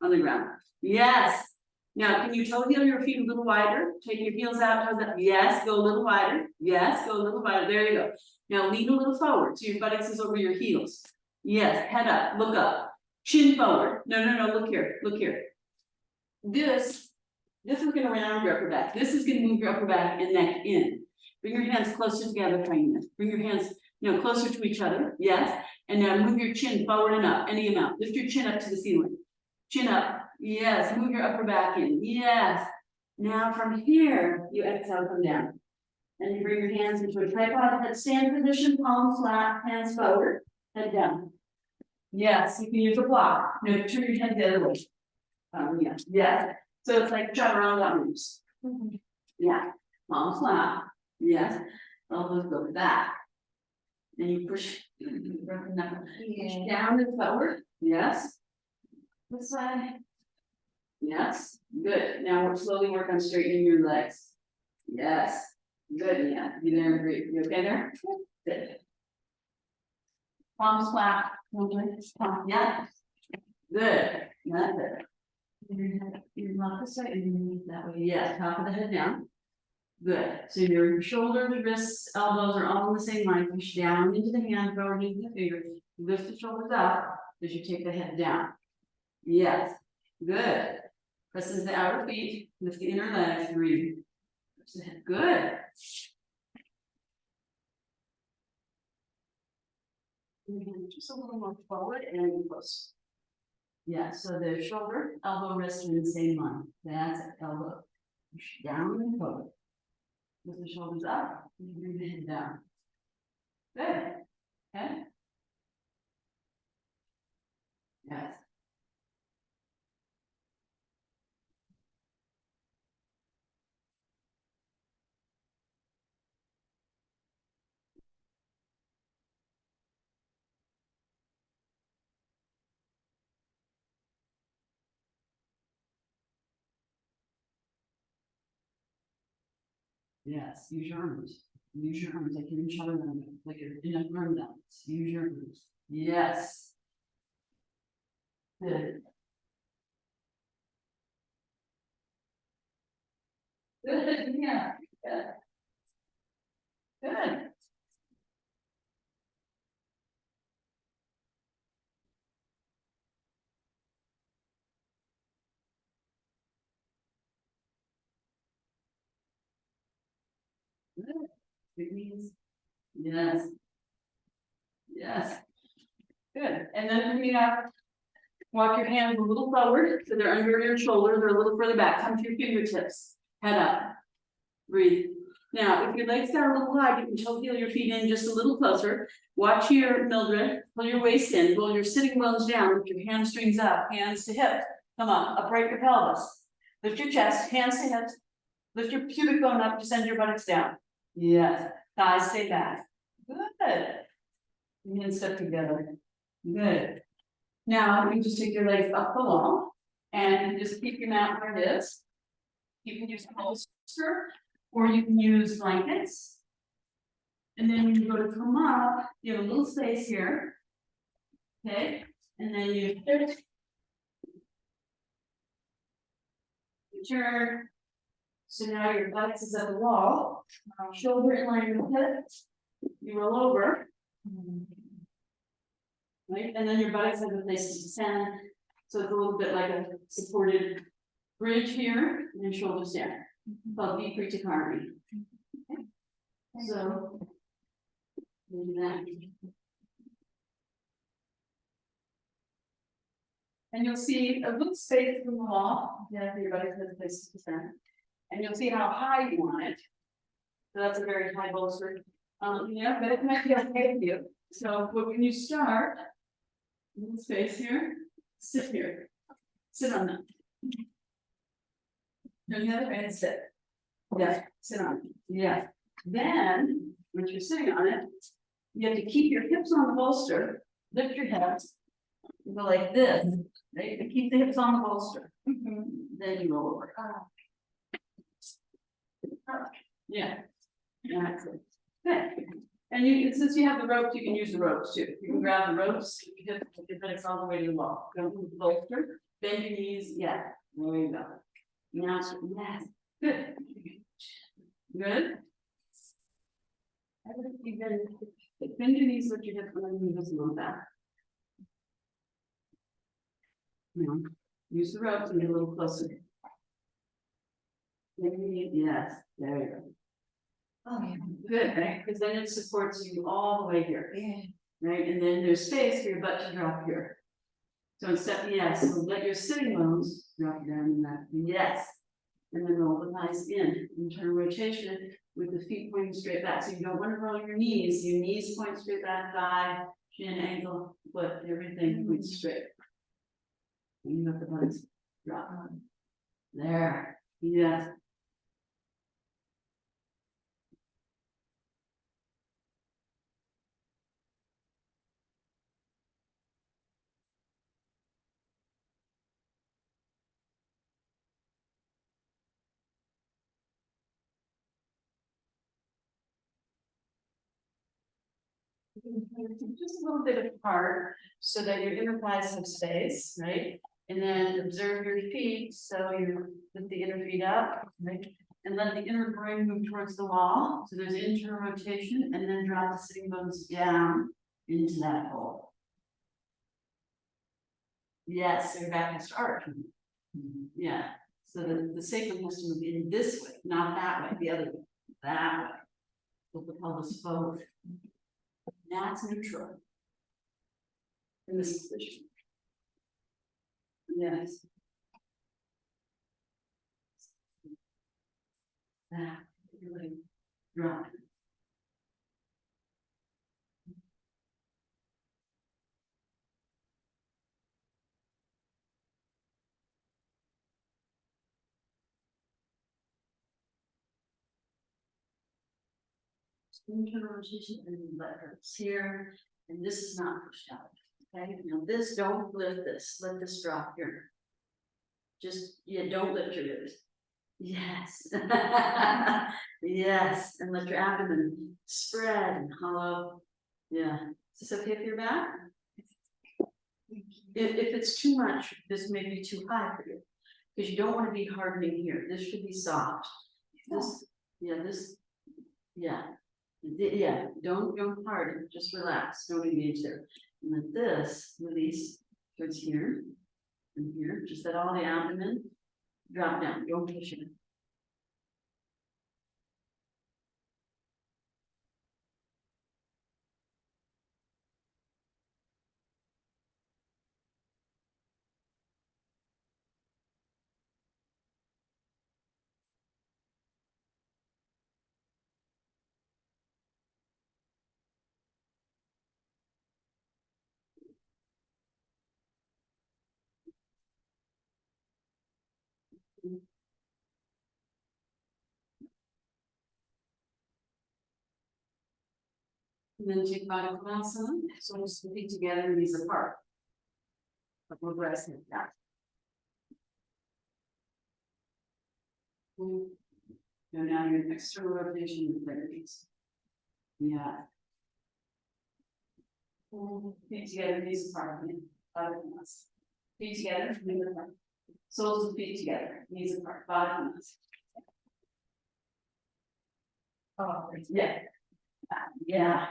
on the ground. Yes. Now, can you toe heel your feet a little wider? Take your heels out, toes up. Yes, go a little wider. Yes, go a little wider. There you go. Now lean a little forward so your buttocks is over your heels. Yes, head up, look up. Chin forward. No, look here, look here. This is gonna round your upper back. This is gonna move your upper back and neck in. Bring your hands closer together, Taina. Bring your hands, closer to each other. Yes. And now move your chin forward and up, any amount. Lift your chin up to the ceiling. Chin up. Yes, move your upper back in. Yes. Now from here, you exhale, come down. And you bring your hands into a tripod headstand position, palms flat, hands forward, head down. Yes, you can use a block. No, turn your head the other way. Yeah, yes. So it's like chaturanga moves. Yeah, palms flat. Yes, elbows go back. And you push down and forward. Yes. This side. Yes, good. Now we'll slowly work on straightening your legs. Yes, good. Yeah, you there? Great. You okay there? Good. Palms flat. Yeah. Good. That's it. You lock this way and you move that way. Yeah, top of the head down. Good. So your shoulders, wrists, elbows are all in the same line. Push down into the hand, forward into the fingers. Lift the shoulders up as you take the head down. Yes. Good. Press into the outer feet, lift the inner legs, breathe. Good. Just a little more forward and close. Yeah, so the shoulder, elbow, wrist are in the same line. That's it, elbow. Push down and forward. Lift the shoulders up, and bring the head down. Good. Okay. Yes. Yes, use your arms. Use your arms like you're in chaturanga, like you're in a firm balance. Use your arms. Yes. Good. Good, yeah, good. Good. Good. Good knees. Yes. Yes. Good, and then coming up, walk your hands a little forward, so they're under your shoulders or a little further back, come to your fingertips, head up. Breathe. Now, if your legs are a little wide, you can still feel your feet in just a little closer. Watch your Mildred, pull your waist in, roll your sitting bones down, lift your hamstrings up, hands to hips. Come on, upright your pelvis. Lift your chest, hands to hips. Lift your pubic bone up, descend your buttocks down. Yes, thighs stay back. Good. Hands step together. Good. Now, you just take your legs up the wall and just keep your mat where it is. You can use a holster or you can use blankets. And then when you go to come up, you have a little space here. Okay, and then you turn. So now your buttocks is at the wall, shoulder in line with hip. You roll over. Right, and then your buttocks have a place to descend. So it's a little bit like a supported bridge here, and then shoulders down. Called Viparita Karmi. Okay. So do that. And you'll see a little space from the wall. Yeah, your buttocks has a place to descend. And you'll see how high you want it. So that's a very high bolster. Yeah, but it might be okay with you. So when you start, little space here, sit here. Sit on that. Turn the other and sit. Yeah, sit on it. Yeah. Then, once you're sitting on it, you have to keep your hips on the bolster, lift your hips, go like this, right? To keep the hips on the bolster. Then you roll over. Yeah. That's it. Good. And you, since you have the ropes, you can use the ropes too. You can grab the ropes, you can get it all the way to the wall. Don't move the bolster, bend your knees, yeah, there you go. Now, yes, good. Good. I would even bend your knees, lift your hips, and then move this a little back. Now, use the ropes and get a little closer. Yes, there you go. Oh, yeah. Good, right? Because then it supports you all the way here. Yeah. Right, and then there's space for your butt to drop here. So instead, yes, so let your sitting bones drop down in that, yes. And then roll the thighs in, internal rotation with the feet pointing straight back. So you don't want to roll your knees point straight back, thigh, chin, ankle, foot, everything points straight. And you let the buttocks drop. There, yes. Just a little bit apart so that your inner thighs have space, right? And then observe your feet, so you lift the inner feet up, right? And let the inner groin move towards the wall, so there's internal rotation, and then drop the sitting bones down into that hole. Yes, so your back has to arch. Yeah, so the sacrum has to move in this way, not that way, the other way, that way. With the pelvis forward. That's neutral. In this position. Yes. That really drop. Internal rotation and let her here, and this is not pushed out. Okay, now this, don't lift this, let this drop here. Just, yeah, don't lift your ribs. Yes. Yes, and let your abdomen spread and hollow. Yeah, is this okay for your back? If it's too much, this may be too high for you, because you don't want to be hardening here. This should be soft. This, yeah, this, yeah. Yeah, don't harden, just relax, don't engage there. And let this release towards here and here, just let all the abdomen drop down, don't push it. And then take Baddha Konasana, so just feet together, knees apart. But we're resting that. Go down your external rotation with their knees. Yeah. Feet together, knees apart. Baddha Konasana. Feet together, knees apart. Soles of feet together, knees apart. Baddha Konasana. Oh, Yeah. Yeah.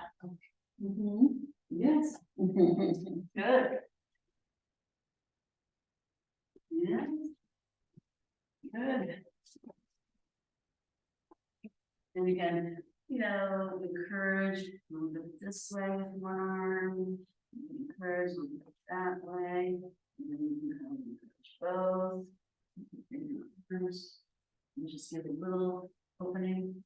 Yes. Good. Yeah. Good. And again, encourage, move it this way with one arm, encourage, move it that way, and then encourage both. And just give a little opening,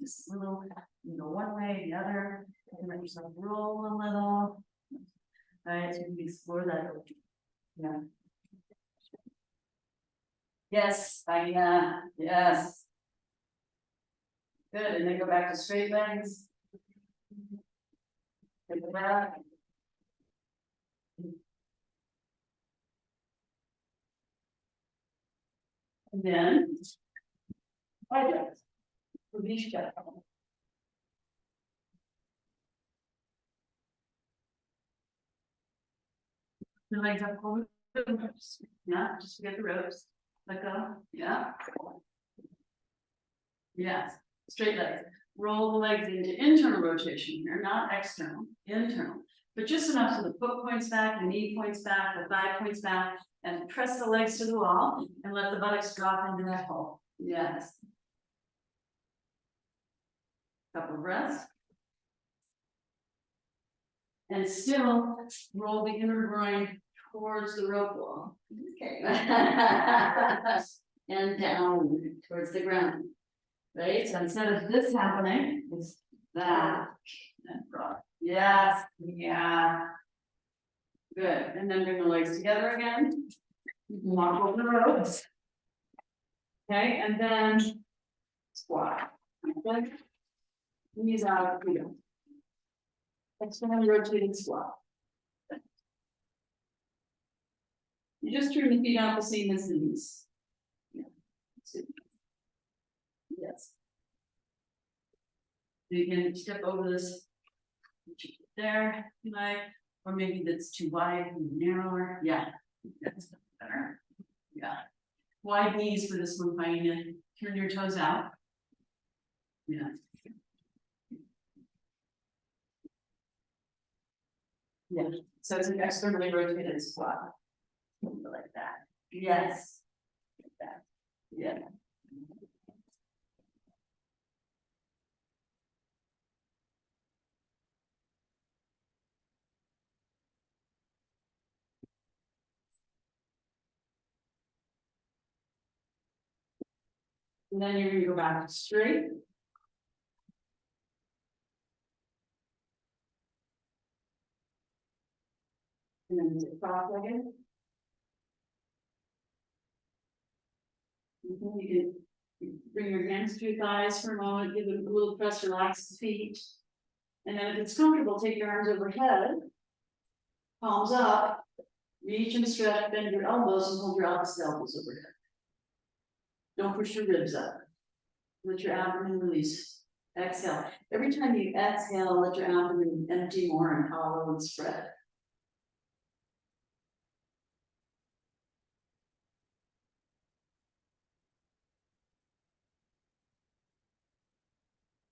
just a little, one way, the other, and let yourself roll a little. All right, so you can explore that. Yeah. Yes, yes. Good, and then go back to straight legs. Take the breath. And then. Wide legs. Release that. The legs up forward. Yeah, just get the ropes. Let go. Yeah. Yes, straight legs. Roll the legs into internal rotation here, not external, internal. But just enough so the foot points back, the knee points back, the thigh points back, and press the legs to the wall and let the buttocks drop into that hole. Yes. Couple of breaths. And still roll the inner groin towards the rope wall. Okay. And down towards the ground. Right, so instead of this happening, it's that. And rock. Yes, yeah. Good, and then bring the legs together again. Walk over the ropes. Okay, and then squat. Okay. Knees out, externally rotating squat. You just turn the feet out the same as the knees. Yeah. Yes. You can step over this there, if you like, or maybe that's too wide and narrower. Yeah, that's better. Yeah. Wide knees for this one, Paina. Turn your toes out. Yeah. Yeah. So it's an externally rotated squat. Like that. Yes. Like that. Yeah. And then you're gonna go back straight. And then cross-legged. You can bring your hands to your thighs for a moment, give them a little press, relax the feet. And then if it's comfortable, take your arms overhead. Palms up, reach and stretch, bend your elbows and hold your opposite elbows overhead. Don't push your ribs up. Let your abdomen release. Exhale. Every time you exhale, let your abdomen empty more and hollow and spread.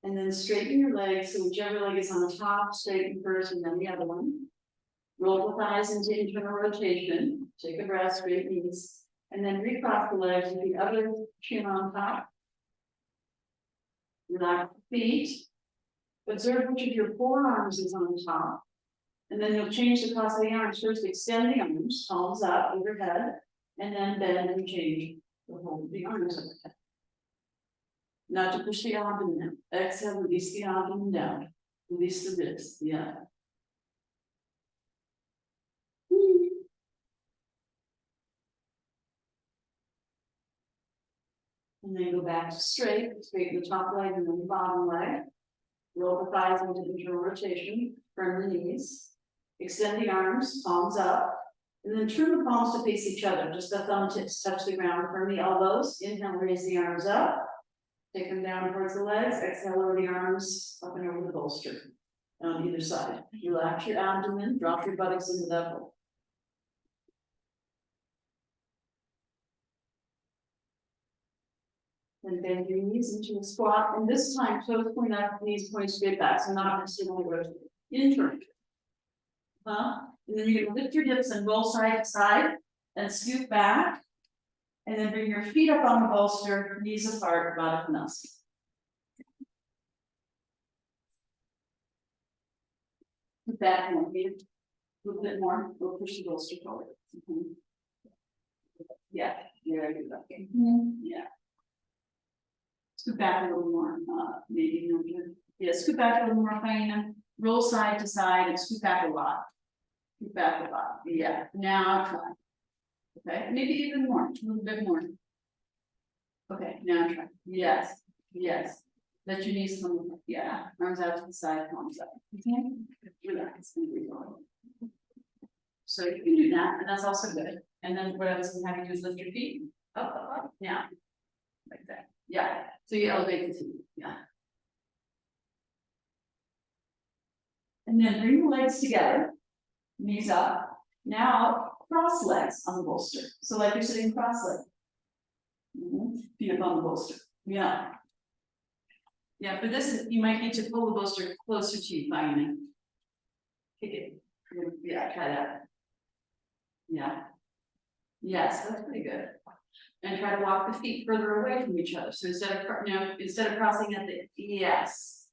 And then straighten your legs, so whichever leg is on the top, straighten first and then the other one. Roll the thighs into internal rotation, take a breath, straight knees, and then recross the legs with the other shin on top. Relax the feet. Observe which of your forearms is on top. And then you'll change the cross of the arms. First, extend the arms, palms up overhead, and then bend and change the whole of the arms overhead. Not to push the abdomen down. Exhale, release the abdomen down. Release the ribs, yeah. And then go back to straighten the top leg and then the bottom leg. Roll the thighs into internal rotation, firm the knees. Extend the arms, palms up. And then turn the palms to face each other. Just the thumb tips touch the ground, firm the elbows. Inhale, raise the arms up. Take them down towards the legs. Exhale, lower the arms up and over the bolster. On either side. Relax your abdomen, drop your buttocks into that hole. Then bend your knees into a squat, and this time toes point up, knees point straight back, so not necessarily rotate. Intern. And then you're gonna lift your hips and roll side to side, and scoot back. And then bring your feet up on the bolster, knees apart, Baddha Konasana. Back more, a little bit more, we'll push the bolster forward. Yeah, there you go. Yeah. Scoot back a little more, maybe, yeah, scoot back a little more, Hyena. Roll side to side and scoot back a lot. Scoot back a lot, yeah, now try. Okay, maybe even more, a little bit more. Okay, now try, yes, yes. Let your knees come, yeah, arms out to the side, palms up. Okay, relax and breathe on. So you can do that, and that's also good. And then what I was gonna have you do is lift your feet up, up, up, yeah, like that. Yeah, so you elevate the feet, yeah. And then bring the legs together, knees up. Now cross legs on the bolster. So like you're sitting cross-legged. Feet up on the bolster, yeah. Yeah, for this, you might need to pull the bolster closer to you, Hyena. Kick it, yeah, try that. Yeah. Yes, that's pretty good. And try to walk the feet further away from each other. So instead of crossing at the, yes.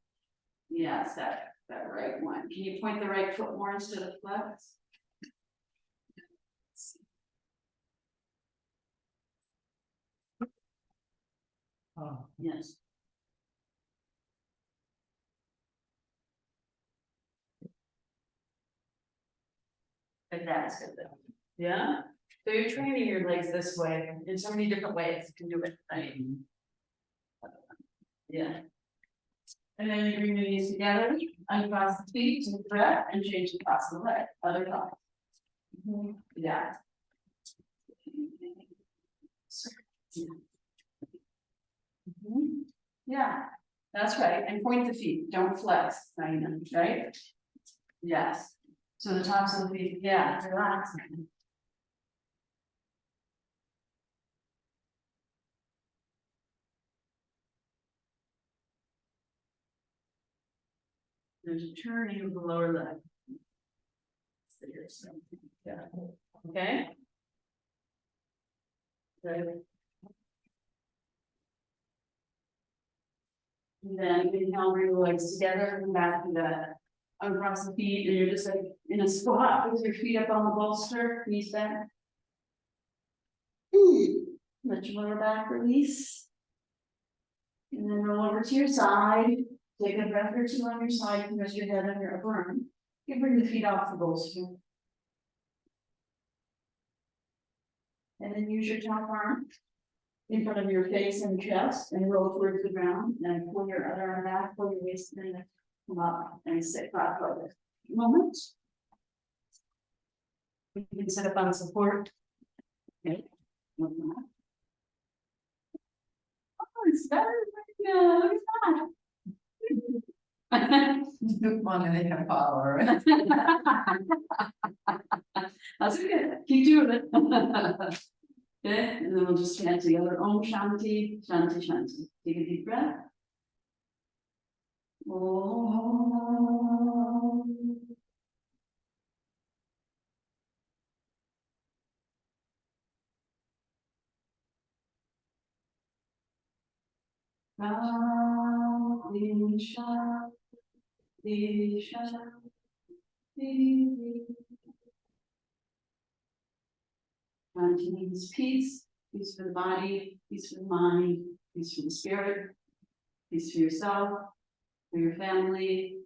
Yes, that right one. Can you point the right foot more instead of left? Oh, yes. But that's good though. Yeah. So you're training your legs this way in so many different ways. You can do it, right? Yeah. And then you bring the knees together, uncross the feet to the breath and change the cross of the leg, other side. Yeah. Yeah, that's right. And point the feet, don't flex, right? Yes. So the tops of the feet, yeah, relax. There's a turning of the lower leg. Yeah. Okay. Good. And then inhale, bring the legs together, come back to the uncross the feet, and you're just like in a squat with your feet up on the bolster, knees back. Let your lower back release. And then roll over to your side. Take a breath or two on your side, and rest your head on your upper arm. You bring the feet off the bolster. And then use your top arm in front of your face and chest and roll towards the ground. And pull your other arm back, pull your waist and come up and sit cross-legged. Moment. You can sit up on support. Okay. it's better, no, it's not. One and they can follow, right? That's okay, keep doing it. Okay, and then we'll just chant together, Om Shanti, Shanti, Shanti. Take a deep breath. Om. Shanti, Shanti, Shanti. Shanti means peace, peace for the body, peace for the mind, peace for the spirit, peace for yourself, for your family,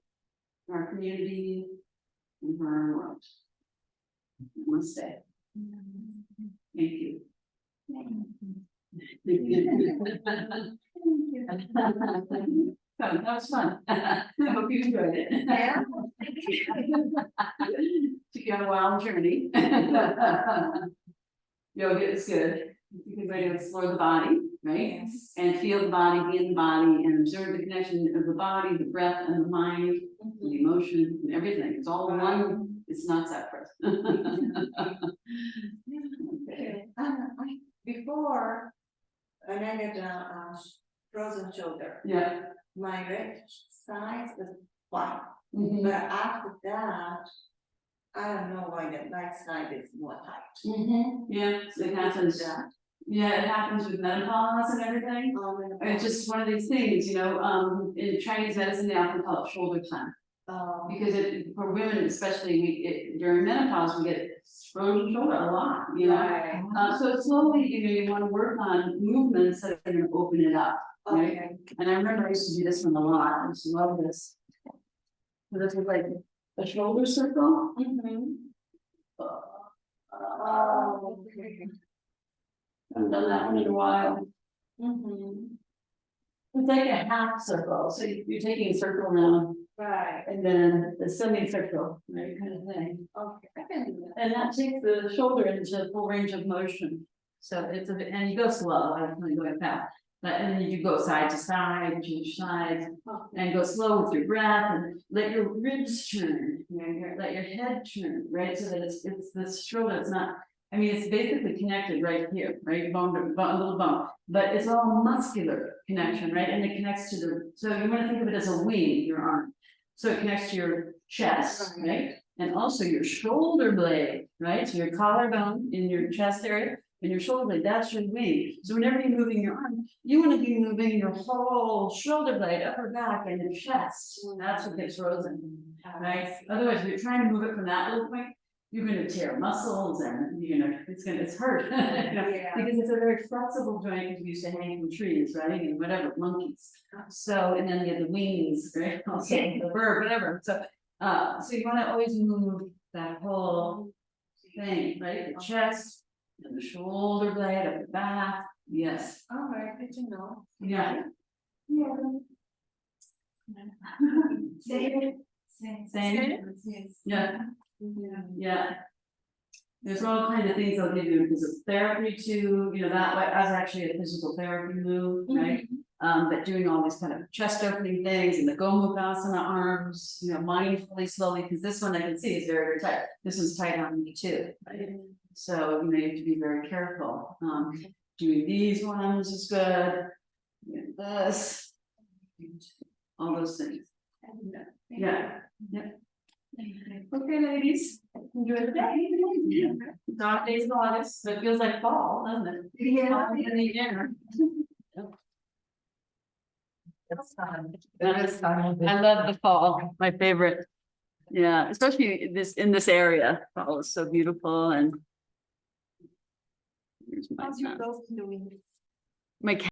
for our community, and for our world. Namaste. Thank you. That was fun. I hope you enjoyed it. Yeah. Took you on a wild journey. Yoga is good. You can ready to explore the body, right? Yes. And feel the body, be in the body, and observe the connection of the body, the breath, and the mind, and the emotion, and everything. It's all one. It's not separate. Okay. Before, when I get frozen shoulder, Yeah. my right side was fine, Mhm. but after that, I don't know why the right side is more tight. Yeah, it happens. Yeah, it happens with menopause and everything. It's just one of these things, you know, in Chinese medicine, they often call it shoulder time. Because for women especially, during menopause, we get frozen shoulder a lot, you know? Right. So slowly, you want to work on movements that are gonna open it up, right? Okay. And I remember I used to do this one a lot, I used to love this. So this is like a shoulder circle. Oh, okay. I've done that one in a while. It's like a half circle, so you're taking a circle around Right, and then the semicircle, right, kind of thing. okay, I can do that. And that takes the shoulder into full range of motion. So it's a bit, and you go slow, I don't really go fast. But and then you go side to side, change sides, and go slow with your breath and let your ribs turn, you know, let your head turn, right? So that it's this shoulder, it's not, I mean, it's basically connected right here, right? Bone to bone, little bone, but it's all muscular connection, right? And it connects to the, so you want to think of it as a wing, your arm. So it connects to your chest, right? And also your shoulder blade, right? So your collarbone in your chest area and your shoulder blade, that's your wing. So whenever you're moving your arm, you want to be moving your whole shoulder blade, upper back and your chest. That's what gets frozen, right? Otherwise, if you're trying to move it from that little point, you're gonna tear muscles and it's hurt. You know, Yeah. because it's a very flexible joint, because we used to hang from trees, right, and whatever, monkeys. So, and then you have the wings, right, also the bird, whatever, so you wanna always move that whole thing, right, the chest and the shoulder blade, up the back, yes, All right, good to know. yeah. Yeah. Same. Yeah. Yeah. There's all kinds of things they'll give you because of therapy too, you know, that way, as actually a physical therapy move, right? But doing all these kind of chest opening things and the Gomukhasana arms, you know, mindfully, slowly, because this one I can see is very, very tight. This one's tight on me too, right? So you know, you have to be very careful. Doing these ones is good. Doing this, all those things. Yeah. Okay, ladies, enjoy the day. Dark days of August, but it feels like fall, doesn't it? Yeah. In the air. It's fun. That is fun. I love the fall, my favorite. Yeah, especially in this area, fall is so beautiful and. Here's my How's your son. girls doing? My cat